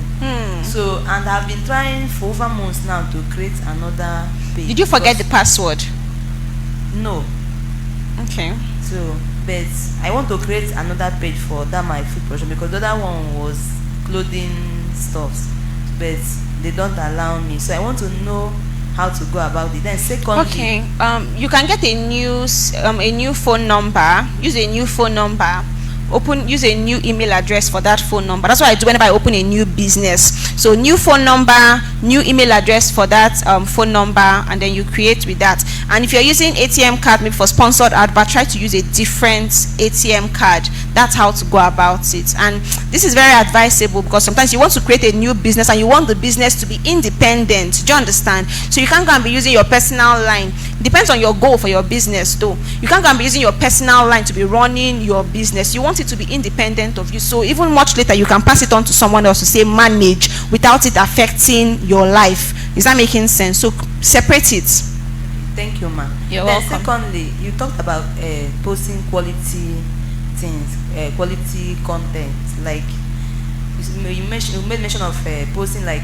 So, and I've been trying for over months now to create another page. Did you forget the password? No. Okay. So, but I want to create another page for that my food production, because the other one was clothing stuffs, but they don't allow me. So I want to know how to go about it. Then secondly, Okay. You can get a new phone number. Use a new phone number. Use a new email address for that phone number. That's what I do whenever I open a new business. So new phone number, new email address for that phone number, and then you create with that. And if you're using ATM card maybe for sponsored advert, try to use a different ATM card. That's how to go about it. And this is very advisable because sometimes you want to create a new business and you want the business to be independent. Do you understand? So you can't go and be using your personal line. It depends on your goal for your business though. You can't go and be using your personal line to be running your business. You want it to be independent of you. So even much later you can pass it on to someone else to say manage without it affecting your life. Is that making sense? So separate it. thank you, ma'am. You're then welcome. secondly, you talked about posting quality things, quality content. Like you made mention of posting like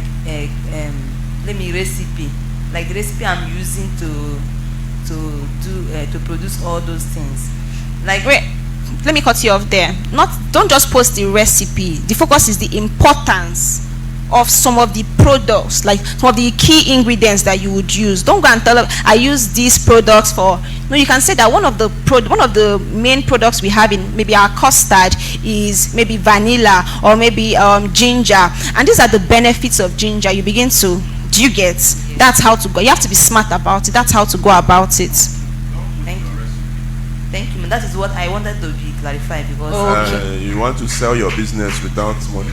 recipe, like the recipe I'm using to produce all those things. Like, Wait, let me cut you off there. Don't just post the recipe. The focus is the importance of some of the products, like some of the key ingredients that you would use. Don't go and tell them I use these products for. No, you can say that one of the main products we have in maybe our custard is maybe vanilla or maybe ginger, and these are the benefits of ginger. You begin to. Do you get? That's how to go. You have to be smart about it. That's how to go about it. thank you. Thank you. That is what I wanted to be clarified, because You want to sell your business without money.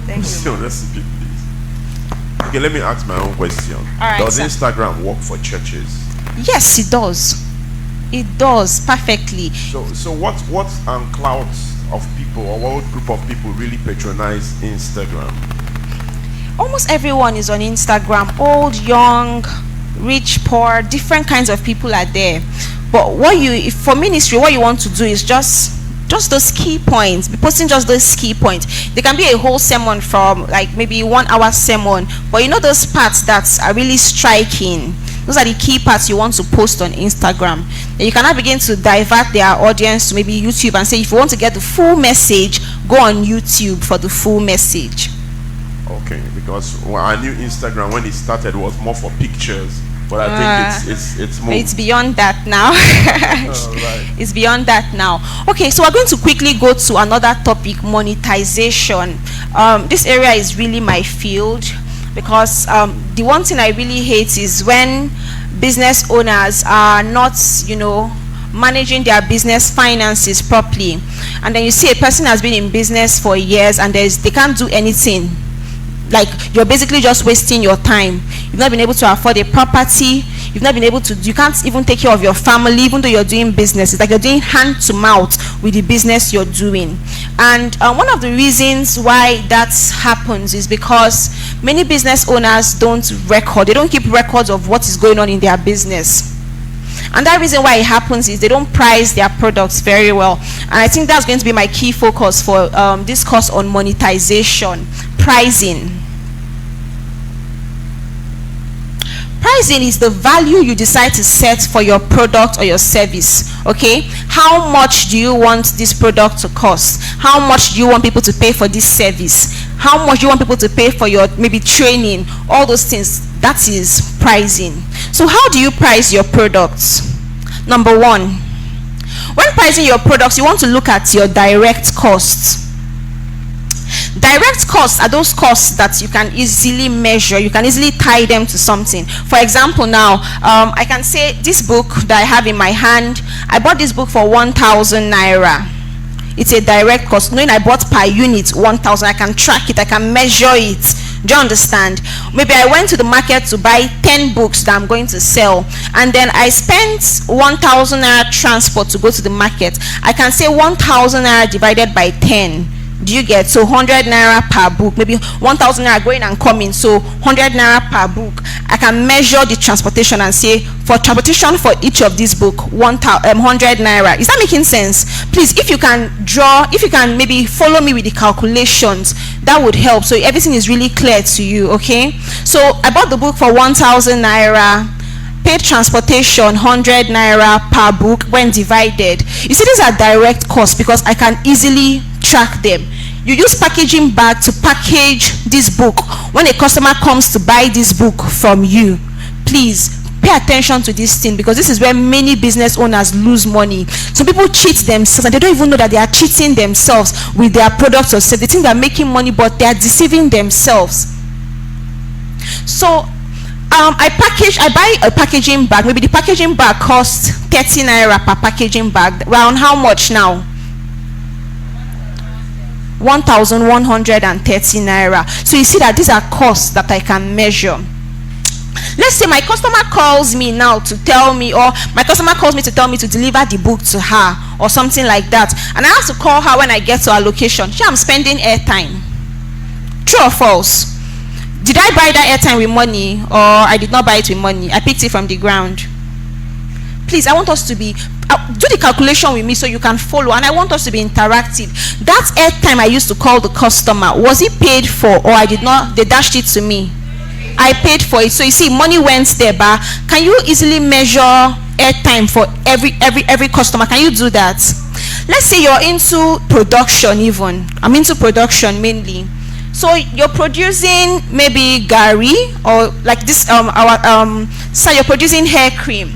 thank you. Your recipe, please. Okay, let me ask my own question. right, Does sir. Instagram work for churches? Yes, it does. It does perfectly. So what clouds of people, or what group of people really patronize Instagram? Almost everyone is on Instagram. Old, young, rich, poor, different kinds of people are there. But for ministry, what you want to do is just just those key points. Be posting just those key points. There can be a whole sermon from like maybe 1 hour sermon, but you know those parts that are really striking. Those are the key parts you want to post on Instagram. Then you cannot begin to divert their audience to maybe YouTube and say, if you want to get the full message, go on YouTube for the full message. Okay, because I knew Instagram when it started was more for pictures, but I think it's more. It's beyond that now. Right. It's beyond that now. Okay, so we're going to quickly go to another topic, monetization. This area is really my field, because the one thing I really hate is when business owners are not, managing their business finances properly, and then you see a person has been in business for years and they can't do anything. Like, you're basically just wasting your time. You've not been able to afford a property. You've not been able to, you can't even take care of your family, even though you're doing business. It's like you're doing hand to mouth with the business you're doing. And one of the reasons why that happens is because many business owners don't record. They don't keep records of what is going on in their business. And that reason why it happens is they don't price their products very well. And I think that's going to be my key focus for this course on monetization, pricing. Pricing is the value you decide to set for your product or your service. Okay, how much do you want this product to cost? How much do you want people to pay for this service? How much do you want people to pay for your maybe training? All those things. That is pricing. So how do you price your products? Number one, when pricing your products, you want to look at your direct costs. Direct costs are those costs that you can easily measure. You can easily tie them to something. For example, now I can say this book that I have in my hand, I bought this book for 1,000 naira. It's a direct cost. Knowing I bought per unit 1,000, I can track it, I can measure it. Do you understand? Maybe I went to the market to buy 10 books that I'm going to sell, and then I spent 1,000 naira transport to go to the market. I can say 1,000 naira divided by 10. Do you get? So 100 naira per book, maybe 1,000 naira going and coming, so 100 naira per book. I can measure the transportation and say, for transportation for each of these book, 100 naira. Is that making sense? Please, if you can draw, if you can maybe follow me with the calculations, that would help, so everything is really clear to you. Okay, so I bought the book for 1,000 naira, paid transportation 100 naira per book when divided. You see, these are direct costs because I can easily track them. You use packaging bag to package this book. When a customer comes to buy this book from you, please pay attention to this thing, because this is where many business owners lose money. Some people cheat themselves and they don't even know that they are cheating themselves with their products or service. They think they're making money, but they are deceiving themselves. So I buy a packaging bag. Maybe the packaging bag costs 30 naira per packaging bag. We're on how much now? 1,130 naira. So you see that these are costs that I can measure. Let's say my customer calls me now to tell me, or my customer calls me to tell me to deliver the book to her or something like that, and I have to call her when I get to her location. I'm spending airtime. True or false? Did I buy that airtime with money, or I did not buy it with money? I picked it from the ground. Please, I want us to be do the calculation with me so you can follow, and I want us to be interactive. That airtime I used to call the customer, was it paid for, or I did not? They dashed it to me. I paid for it. So you see, money went there, but can you easily measure airtime for every customer? Can you do that? Let's say you're into production. Even I'm into production mainly. So you're producing maybe gari, or like this so you're producing hair cream.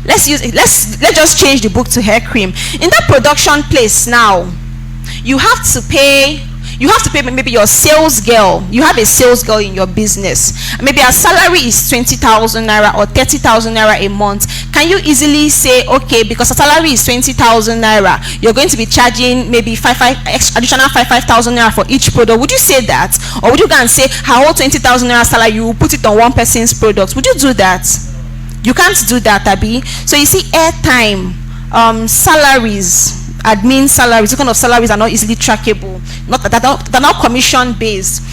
Let's just change the book to hair cream. In that production place now, you have to pay maybe your sales girl. You have a sales girl in your business. Maybe her salary is 20,000 naira or 30,000 naira a month. Can you easily say, okay, because her salary is 20,000 naira, you're going to be charging maybe additional 5,000 naira for each product? Would you say that? Or would you go and say her whole 20,000 naira salary, you will put it on one person's product? Would you do that? You can't do that, Abi. So you see, airtime, salaries, admin salaries, what kind of salaries are not easily trackable, they're not commission based.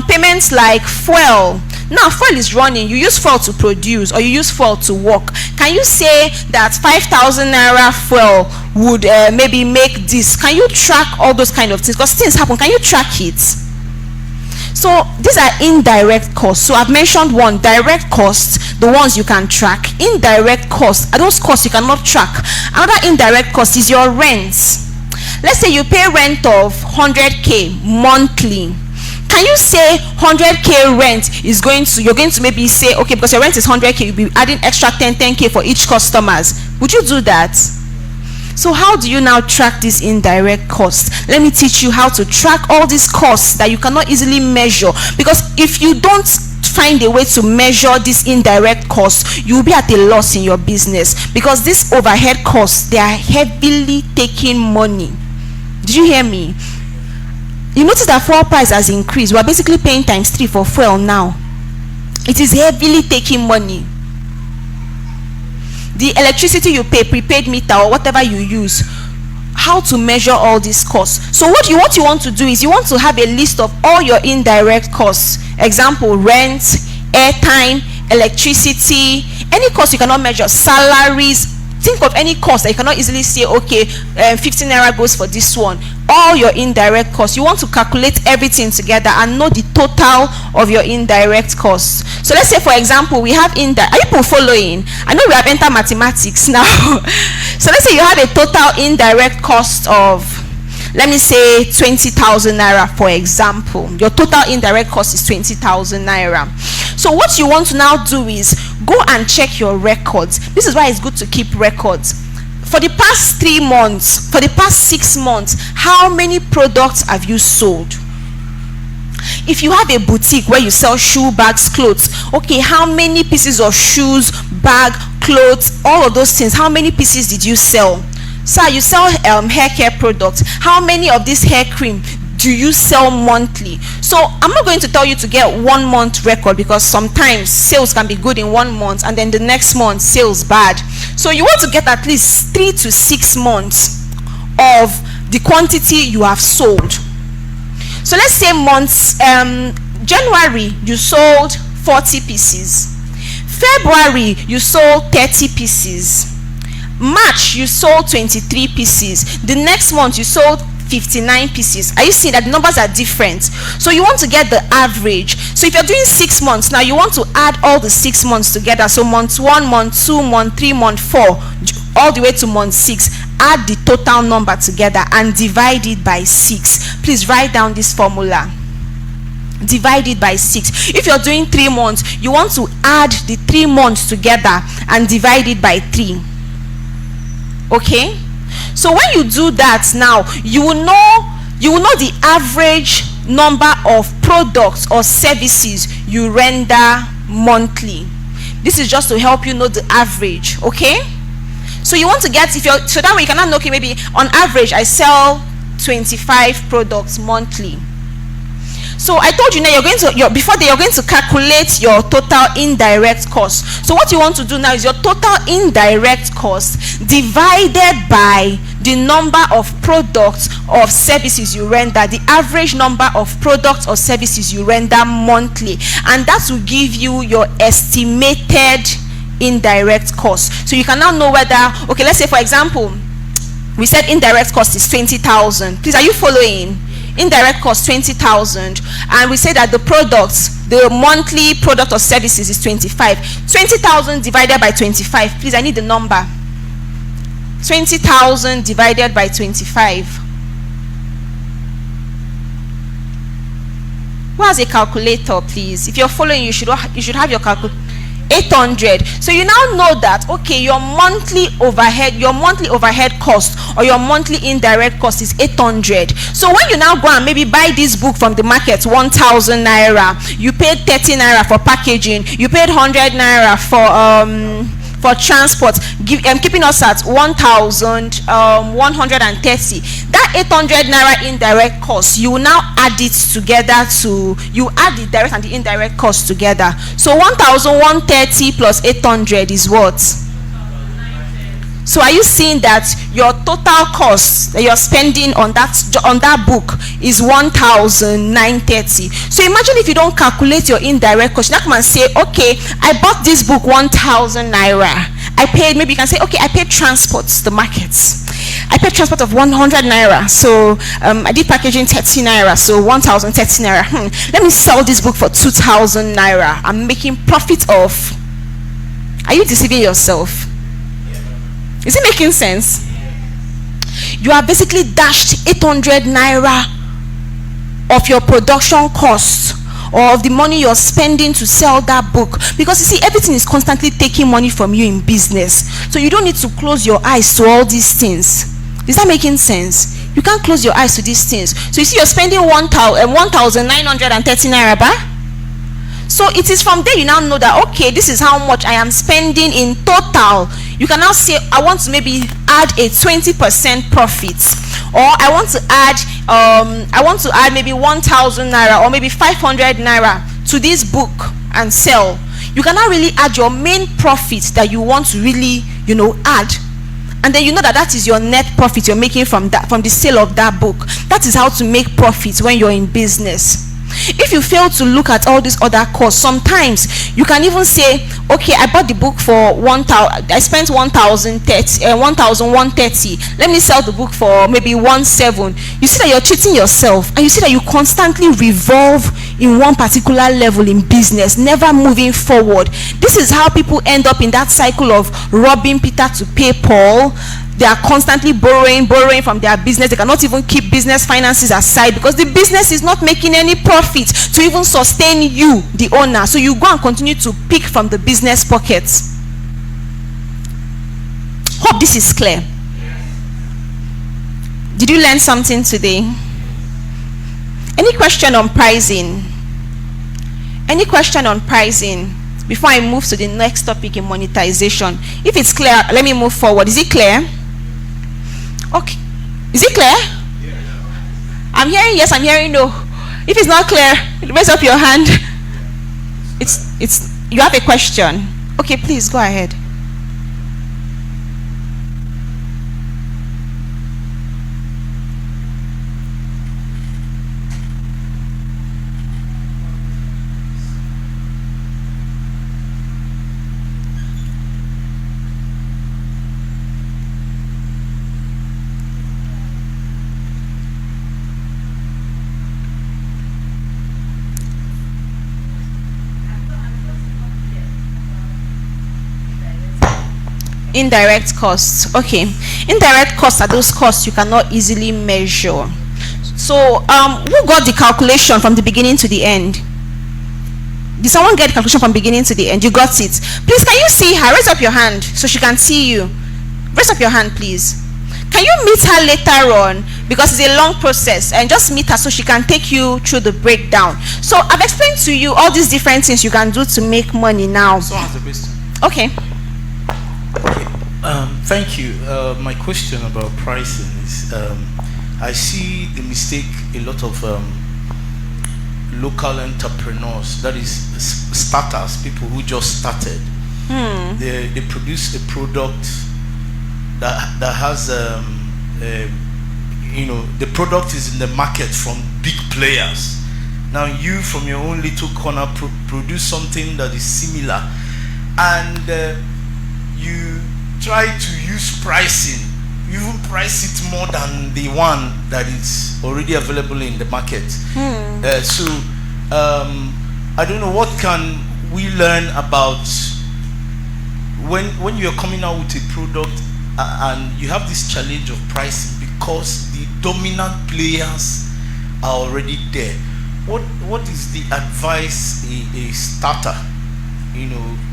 Payments like fuel. Now fuel is running, you use fuel to produce or you use fuel to work. Can you say that 5,000 naira fuel would maybe make this? Can you track all those kind of things? Because things happen. Can you track it? So these are indirect costs. So I've mentioned one, direct costs, the ones you can track. Indirect costs are those costs you cannot track. Another indirect cost is your rent. Let's say you pay rent of 100k monthly. Can you say 100k rent is you're going to maybe say, okay, because your rent is 100k, you'll be adding extra 10k for each customers. Would you do that? So how do you now track these indirect costs? Let me teach you how to track all these costs that you cannot easily measure. Because if you don't find a way to measure these indirect costs, you'll be at a loss in your business. Because these overhead costs, they are heavily taking money. Did you hear me? You notice that fuel price has increased. We are basically paying times 3 for fuel now. It is heavily taking money. The electricity you pay, prepaid meter or whatever you use, how to measure all these costs. So what you want to do is you want to have a list of all your indirect costs. Example, rent, airtime, electricity, any cost you cannot measure, salaries. Think of any cost that you cannot easily say, okay, 15 naira goes for this one. All your indirect costs. You want to calculate everything together and know the total of your indirect costs. So let's say, for example, we have indirect. Are you people following? I know we have entered mathematics now. So let's say you have a total indirect cost of, let me say, 20,000 naira, for example. Your total indirect cost is 20,000 naira. So what you want to now do is go and check your records. This is why it's good to keep records. For the past 3 months, for the past 6 months, how many products have you sold? If you have a boutique where you sell shoe, bags, clothes, okay, how many pieces of shoes, bag, clothes, all of those things, how many pieces did you sell? Sir, you sell hair care products. How many of this hair cream do you sell monthly? So I'm not going to tell you to get 1 month record, because sometimes sales can be good in 1 month and then the next month sales bad. So you want to get at least 3 to 6 months of the quantity you have sold. So let's say months, January you sold 40 pieces, February you sold 30 pieces, March you sold 23 pieces, the next month you sold 59 pieces. Are you seeing that the numbers are different? So you want to get the average. So if you're doing 6 months, now you want to add all the 6 months together. So month 1, month 2, month 3, month 4, all the way to month 6. Add the total number together and divide it by 6. Please write down this formula. Divide it by 6. If you're doing 3 months, you want to add the 3 months together and divide it by 3. Okay? So when you do that, now you will know the average number of products or services you render monthly. This is just to help you know the average. Okay? So you want to get, so that way you cannot know, okay, maybe on average I sell 25 products monthly. So I told you now you're going to calculate your total indirect cost. So what you want to do now is your total indirect cost divided by the number of products or services you render, the average number of products or services you render monthly, and that will give you your estimated indirect cost. So you can now know whether, okay, let's say for example we said indirect cost is 20,000. Please, are you following? Indirect cost 20,000, and we say that the products, the monthly product or services is 25. 20,000 divided by 25. Please, I need the number. 20,000 divided by 25. Who has a calculator, please? If you're following, you should have your calculator. 800. So you now know that, okay, your monthly overhead cost or your monthly indirect cost is 800. So when you now go and maybe buy this book from the market, 1,000 naira, you paid 30 naira for packaging, you paid 100 naira for transport, keeping us at 1,130. That 800 naira indirect cost, you will now add it together you add the direct and the indirect cost together. So 1,130 plus 800 is what? So are you seeing that your total cost that you're spending on that book is 1,930? So imagine if you don't calculate your indirect cost. You now come and say, okay, I bought this book 1,000 naira. I paid, maybe you can say, okay, I paid transport to the markets. I paid transport of 100 naira. So I did packaging 30 naira. So 1,030 naira. Let me sell this book for 2,000 naira. I'm making profit of. Are you deceiving yourself? Is it making sense? You are basically dashed 800 naira of your production cost, or of the money you're spending to sell that book. Because you see, everything is constantly taking money from you in business. So you don't need to close your eyes to all these things. Is that making sense? You can't close your eyes to these things. So you see, you're spending 1,930 naira, ba? So it is from there you now know that, okay, this is how much I am spending in total. You can now say, I want to maybe add a 20% profit, or I want to add maybe 1,000 naira or maybe 500 naira to this book and sell. You can now really add your main profit that you want to really, add. And then you know that is your net profit you're making from the sale of that book. That is how to make profits when you're in business. If you fail to look at all these other costs, sometimes you can even say, okay, I bought the book for 1,000, I spent 1,130. Let me sell the book for maybe 1,700. You see that you're cheating yourself, and you see that you constantly revolve in one particular level in business, never moving forward. This is how people end up in that cycle of robbing Peter to pay Paul. They are constantly borrowing from their business. They cannot even keep business finances aside because the business is not making any profit to even sustain you, the owner. So you go and continue to pick from the business pockets. Hope this is clear. Did you learn something today? Any question on pricing? Any question on pricing before I move to the next topic in monetization? If it's clear, let me move forward. Is it clear? Okay. Is it clear? I'm hearing yes, I'm hearing no. If it's not clear, raise up your hand. It's you have a question. Okay, please go ahead. Indirect costs. Okay, indirect costs are those costs you cannot easily measure. So who got the calculation from the beginning to the end? Did someone get the calculation from beginning to the end? You got it. Please, can you see her? Raise up your hand so she can see you. Raise up your hand, please. Can you meet her later on, because it's a long process, and just meet her so she can take you through the breakdown. So I've explained to you all these different things you can do to make money now. So has a question. Okay. Thank you. My question about pricing is, I see the mistake a lot of local entrepreneurs, that is starters, people who just started. They produce a product that has the product is in the market from big players. Now you from your own little corner produce something that is similar, and you try to use pricing, you even price it more than the one that is already available in the market. I don't know, what can we learn about when you're coming out with a product and you have this challenge of pricing because the dominant players are already there? What is the advice a starter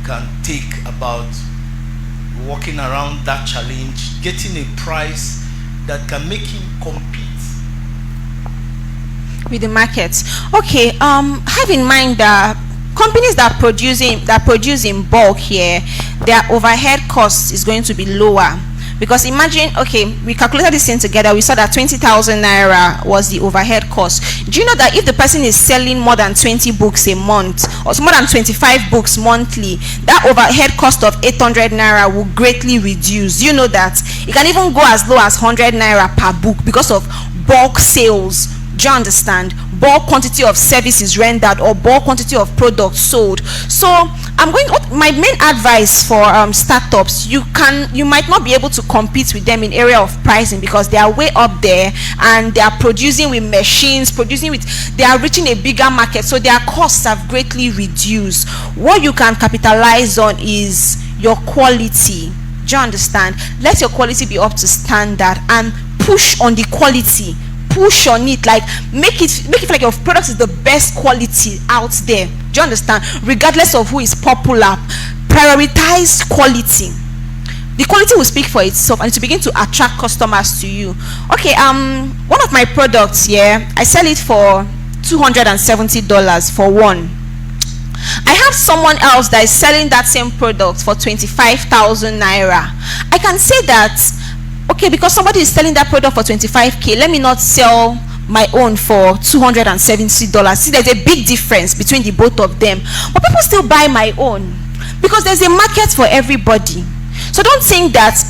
can take about walking around that challenge, getting a price that can make him compete with the market? Okay, have in mind that companies that produce in bulk here, their overhead cost is going to be lower. Because imagine, okay, we calculated this thing together, we saw that 20,000 naira was the overhead cost. Do you know that if the person is selling more than 20 books a month, or more than 25 books monthly, that overhead cost of 800 naira will greatly reduce? Do you know that? It can even go as low as 100 naira per book because of bulk sales, Do you understand? Bulk quantity of services rendered or bulk quantity of products sold. So my main advice for startups, you might not be able to compete with them in area of pricing because they are way up there and they are producing with machines, they are reaching a bigger market, so their costs have greatly reduced. What you can capitalize on is your quality. Do you understand? Let your quality be up to standard and push on the quality. Push on it, like make it feel like your product is the best quality out there. Do you understand? Regardless of who is popular, prioritize quality. The quality will speak for itself and to begin to attract customers to you. Okay, one of my products here, I sell it for $270 for one. I have someone else that is selling that same product for 25,000 naira. I can say that, okay, because somebody is selling that product for 25k, let me not sell my own for $270. See, there's a big difference between the both of them, but people still buy my own because there's a market for everybody. So don't think that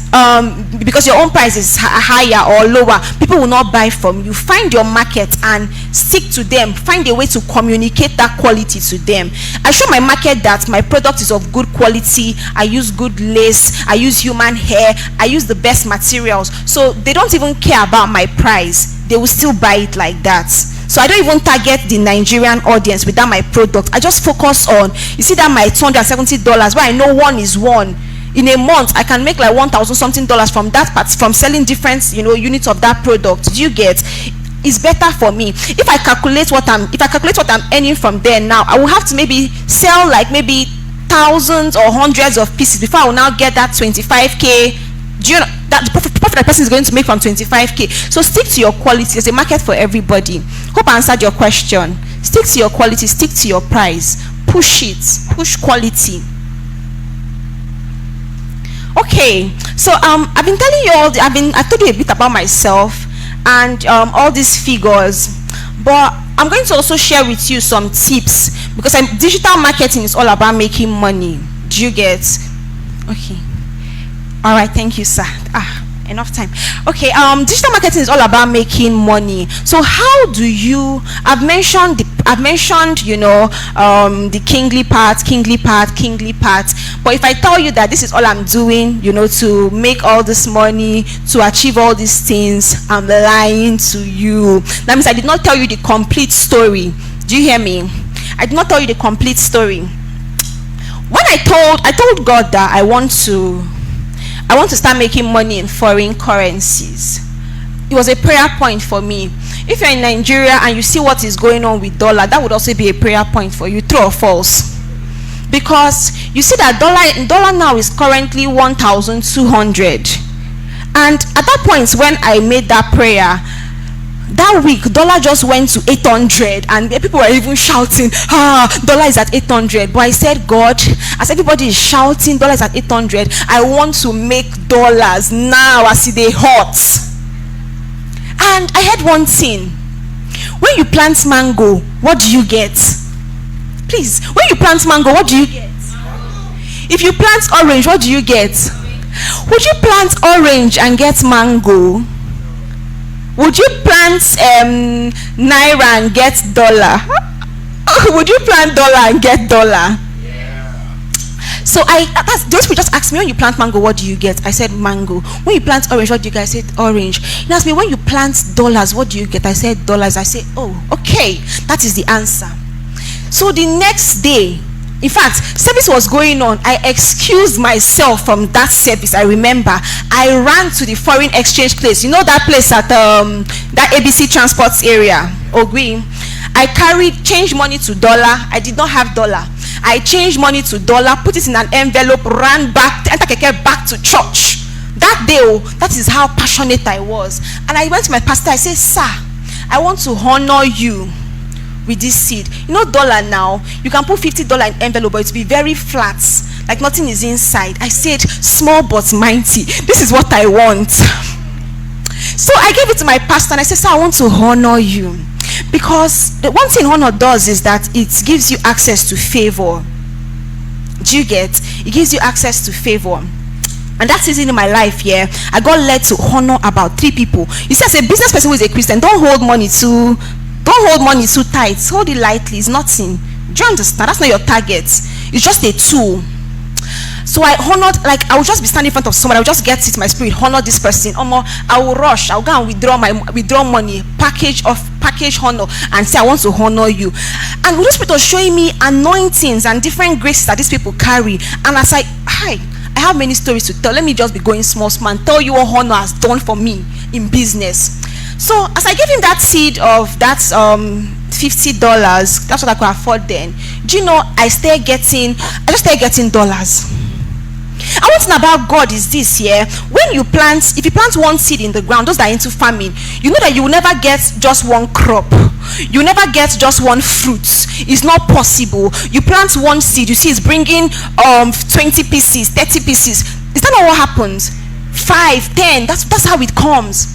because your own price is higher or lower, people will not buy from you. Find your market and stick to them. Find a way to communicate that quality to them. I show my market that my product is of good quality. I use good lace. I use human hair. I use the best materials. So they don't even care about my price. They will still buy it like that. So I don't even target the Nigerian audience with that my product. I just focus on, you see that my $270 where I know one is one. In a month, I can make like $1,000 something from that part, from selling different, units of that product. Do you get? It's better for me. If I calculate what I'm earning from there now, I will have to maybe sell like maybe thousands or hundreds of pieces before I will now get that 25k. Do you know that the profit that person is going to make from 25k? So stick to your quality. There's a market for everybody. Hope I answered your question. Stick to your quality. Stick to your price. Push it. Push quality. Okay, so I've been telling you I've told you a bit about myself and all these figures, but I'm going to also share with you some tips because digital marketing is all about making money. Do you get? Okay. All right, thank you, sir. Enough time. Okay, digital marketing is all about making money. So how do you? I've mentioned the kingly part. But if I tell you that this is all I'm doing, to make all this money, to achieve all these things, I'm lying to you. That means I did not tell you the complete story. Do you hear me? I did not tell you the complete story. When I told God that I want to start making money in foreign currencies, it was a prayer point for me. If you're in Nigeria and you see what is going on with dollar, that would also be a prayer point for you. True or false? Because you see that dollar now is currently 1,200, and at that point when I made that prayer, that week dollar just went to 800 and people were even shouting, dollar is at 800. But I said, God, as everybody is shouting dollar is at 800, I want to make dollars now as they hot. And I heard one thing: when you plant mango, what do you get? Please, when you plant mango, what do you get? If you plant orange, what do you get? Would you plant orange and get mango? Would you plant naira and get dollar? Would you plant dollar and get dollar? So those people just asked me, when you plant mango, what do you get? I said mango. When you plant orange, what do you get? I said orange. He asked me, when you plant dollars, what do you get? I said dollars. I said, oh, okay, that is the answer. So the next day, in fact, service was going on. I excused myself from that service. I remember I ran to the foreign exchange place. You know that place at that ABC Transports area, Ogui. I changed money to dollar. I did not have dollar. I changed money to dollar, put it in an envelope, ran back to church. That day, that is how passionate I was. And I went to my pastor. I said, sir, I want to honor you with this seed. You know, dollar now, you can put $50 in envelope, but it will be very flat, like nothing is inside. I said, small but mighty. This is what I want. So I gave it to my pastor and I said, sir, I want to honor you. Because the one thing honor does is that it gives you access to favor. Do you get? It gives you access to favor. And that season in my life here, I got led to honor about 3 people. You see, as a business person who is a Christian, don't hold money too Don't hold money too tight. Hold it lightly. It's nothing. Do you understand? That's not your target. It's just a tool. So I honored, like I would just be standing in front of someone, I would just get it in my spirit, honor this person. I will rush, I'll go and withdraw money, package honor, and say I want to honor you. And Holy Spirit was showing me anointings and different graces that these people carry. And as I have many stories to tell. Let me just be going small and tell you what honor has done for me in business. So as I gave him that seed of that $50, that's what I could afford then. Do you know I just started getting dollars. And one thing about God is this, when you plant, if you plant one seed in the ground, those that are into farming, you know that you will never get just one crop. You never get just one fruit. It's not possible. You plant one seed, you see it's bringing 20 pieces, 30 pieces. Is that not what happens? 5, 10, that's how it comes.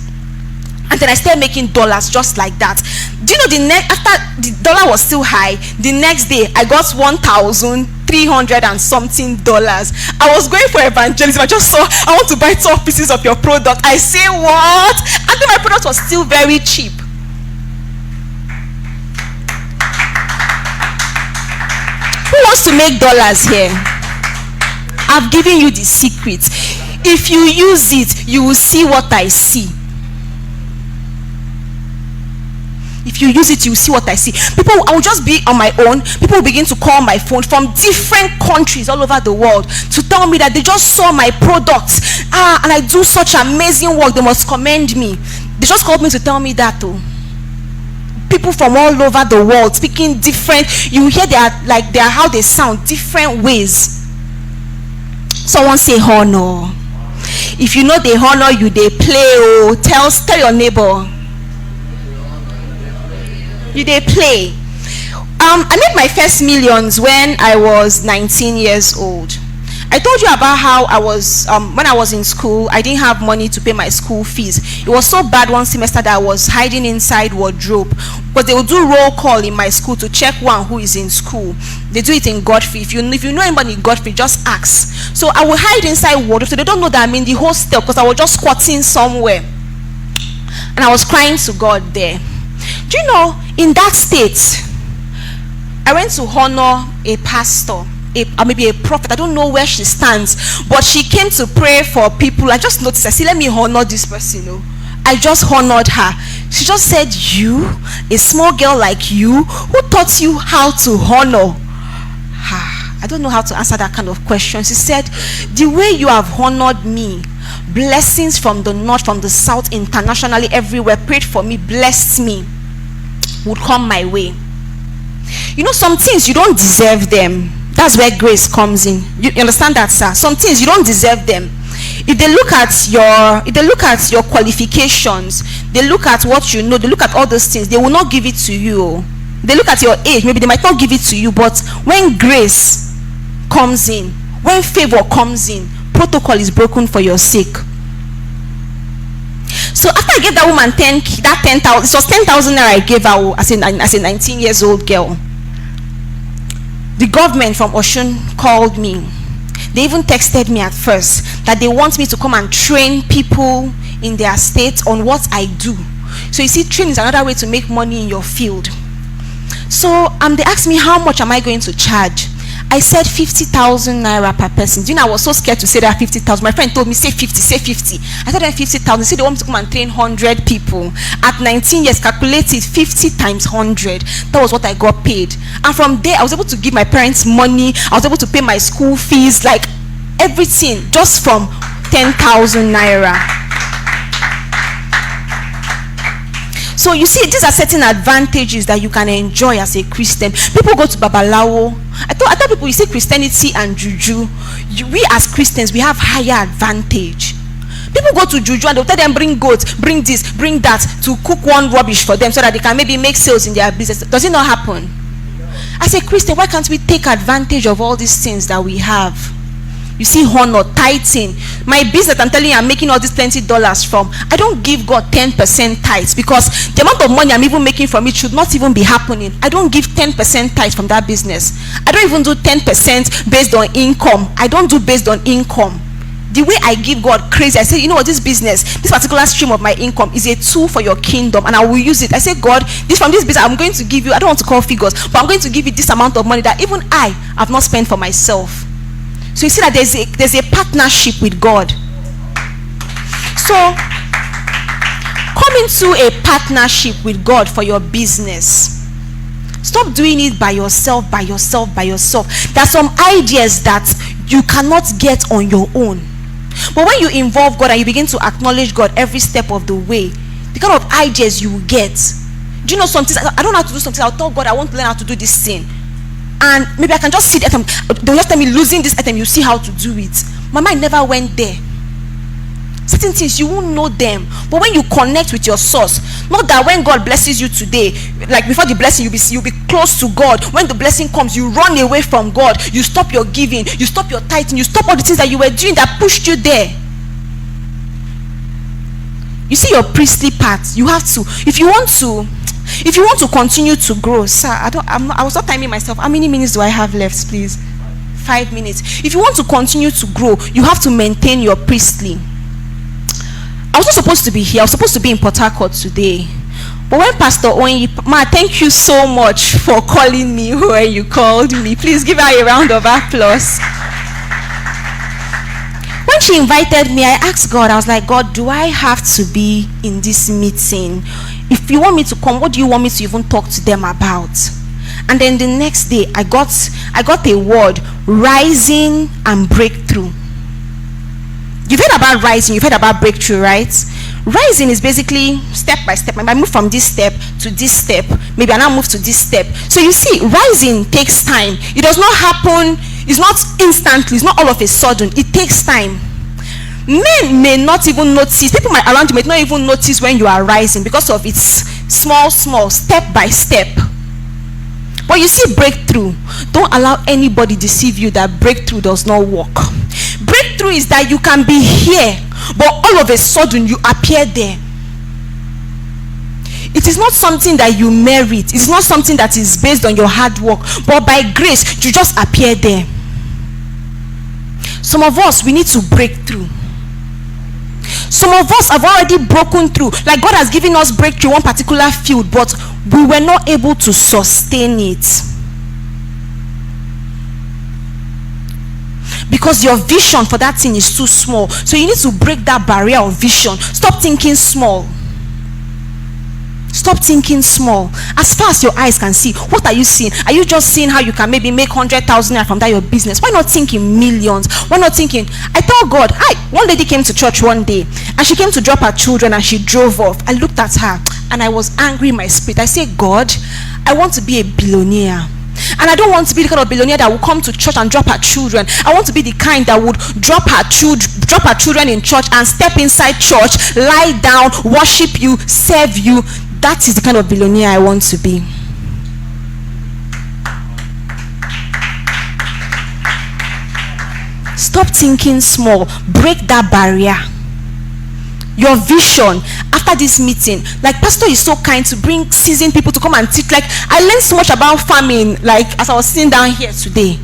And then I started making dollars just like that. Do you know after the dollar was still high, the next day I got $1,300 and something. I was going for evangelism. I just saw, I want to buy 12 pieces of your product. I say what? And then my product was still very cheap. Who wants to make dollars here? I've given you the secret. If you use it, you will see what I see. If you use it, you see what I see. I will just be on my own. People will begin to call my phone from different countries all over the world to tell me that they just saw my products. And I do such amazing work. They must commend me. They just called me to tell me that too. People from all over the world speaking different. You hear how they sound different ways. Someone say honor. If you know they honor you, they play. Tell your neighbor. You they play. I made my first millions when I was 19 years old. I told you about how I was when I was in school. I didn't have money to pay my school fees. It was so bad one semester that I was hiding inside wardrobe, because they will do roll call in my school to check one who is in school. They do it in Godfrey. If you know anybody in Godfrey, just ask. So I will hide inside wardrobe so they don't know that I'm in the hostel, because I was just squatting somewhere, and I was crying to God there. Do you know, in that state, I went to honor a pastor, or maybe a prophet. I don't know where she stands, but she came to pray for people. I just noticed, I said, let me honor this person. I just honored her. She just said, you, a small girl like you, who taught you how to honor? I don't know how to answer that kind of question. She said, the way you have honored me, blessings from the north, from the south, internationally, everywhere, prayed for me, blessed me, would come my way. You know, some things you don't deserve them. That's where grace comes in. You understand that, sir? Some things you don't deserve them. If they look at your qualifications, they look at what you know, they look at all those things, they will not give it to you. They look at your age, maybe they might not give it to you, but when grace comes in, when favor comes in, protocol is broken for your sake. So after I gave that woman 10,000, it was 10,000 naira I gave her as a 19 years old girl. The government from Oshun called me. They even texted me at first that they want me to come and train people in their state on what I do. So you see, training is another way to make money in your field. So they asked me, how much am I going to charge? I said 50,000 naira per person. Do you know, I was so scared to say that 50,000. My friend told me, say 50, say 50. I told them 50,000. See, they want me to come and train 100 people. At 19 years, calculated 50 times 100. That was what I got paid. And from there, I was able to give my parents money. I was able to pay my school fees, like everything, just from 10,000 naira. So you see, these are certain advantages that you can enjoy as a Christian. People go to Babalawo. I tell people, you see, Christianity and Juju, we as Christians, we have higher advantage. People go to Juju and they'll tell them, bring goats, bring this, bring that, to cook one rubbish for them so that they can maybe make sales in their business. Does it not happen? As a Christian, why can't we take advantage of all these things that we have? You see, honor, tithing. My business, I'm telling you, I'm making all these $20 from. I don't give God 10% tithes, because the amount of money I'm even making from it should not even be happening. I don't give 10% tithes from that business. I don't even do 10% based on income. I don't do based on income. the way I give God crazy. I say, you know what, this particular stream of my income is a tool for your kingdom, and I will use it. I say, God, from this business I'm going to give you, I don't want to call figures, but I'm going to give you this amount of money that even I have not spent for myself. So you see that there's a partnership with God. So come into a partnership with God for your business. Stop doing it by yourself. There are some ideas that you cannot get on your own. But when you involve God and you begin to acknowledge God every step of the way, the kind of ideas you will get. Do you know something? I don't know how to do something. I'll tell God I want to learn how to do this thing. And maybe I can just see the item. They'll just tell me, losing this item, you see how to do it. My mind never went there. Certain things you won't know them, but when you connect with your source, not that when God blesses you today, like before the blessing you'll be close to God. When the blessing comes, you run away from God, you stop your giving, you stop your tithing, you stop all the things that you were doing that pushed you there. You see your priestly part. You have to, if you want to continue to grow, sir. I was not timing myself. How many minutes do I have left, please? 5 minutes. If you want to continue to grow, you have to maintain your priestly. I was not supposed to be here. I was supposed to be in Port Harcourt today. But when Pastor Owen, thank you so much for calling me when you called me. Please give her a round of applause. When she invited me, I asked God, I was like, God, do I have to be in this meeting? If you want me to come, what do you want me to even talk to them about? And then the next day, I got a word, rising and breakthrough. You've heard about rising, you've heard about breakthrough, right? Rising is basically step by step. I move from this step to this step. Maybe I now move to this step. So you see, rising takes time. It does not happen, it's not instantly, it's not all of a sudden. It takes time. Men may not even notice, people around you may not even notice when you are rising because of its small, step by step. But you see breakthrough, don't allow anybody deceive you that breakthrough does not work. Breakthrough is that you can be here, but all of a sudden you appear there. It is not something that you merit. It is not something that is based on your hard work, but by grace you just appear there. Some of us, we need to break through. Some of us have already broken through. Like God has given us breakthrough in one particular field, but we were not able to sustain it. Because your vision for that thing is too small. So you need to break that barrier of vision. Stop thinking small. Stop thinking small. As far as your eyes can see, what are you seeing? Are you just seeing how you can maybe make 100,000 from that your business? Why not think in millions? Why not thinking? I told God, one lady came to church one day and she came to drop her children and she drove off. I looked at her and I was angry in my spirit. I said, God, I want to be a billionaire. And I don't want to be the kind of billionaire that will come to church and drop her children. I want to be the kind that would drop her children in church and step inside church, lie down, worship you, serve you. That is the kind of billionaire I want to be. Stop thinking small. Break that barrier. Your vision after this meeting, like Pastor is so kind to bring seasoned people to come and teach. Like I learned so much about farming, like as I was sitting down here today.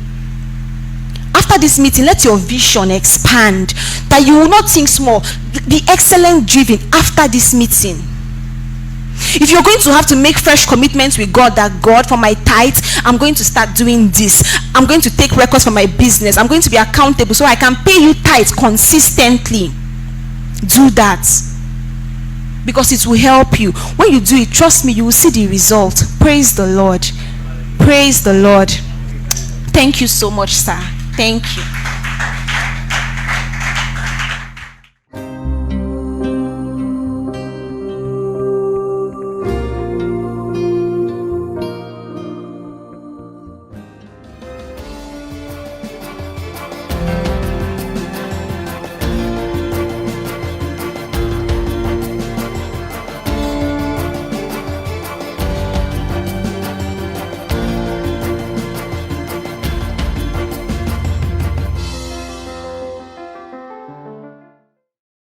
After this meeting, let your vision expand, that you will not think small. Be excellent driven after this meeting. If you're going to have to make fresh commitments with God, that God, for my tithes, I'm going to start doing this. I'm going to take records for my business. I'm going to be accountable so I can pay you tithes consistently. Do that. Because it will help you. When you do it, trust me, you will see the result. Praise the Lord. Praise the Lord. Thank you so much, sir. Thank you.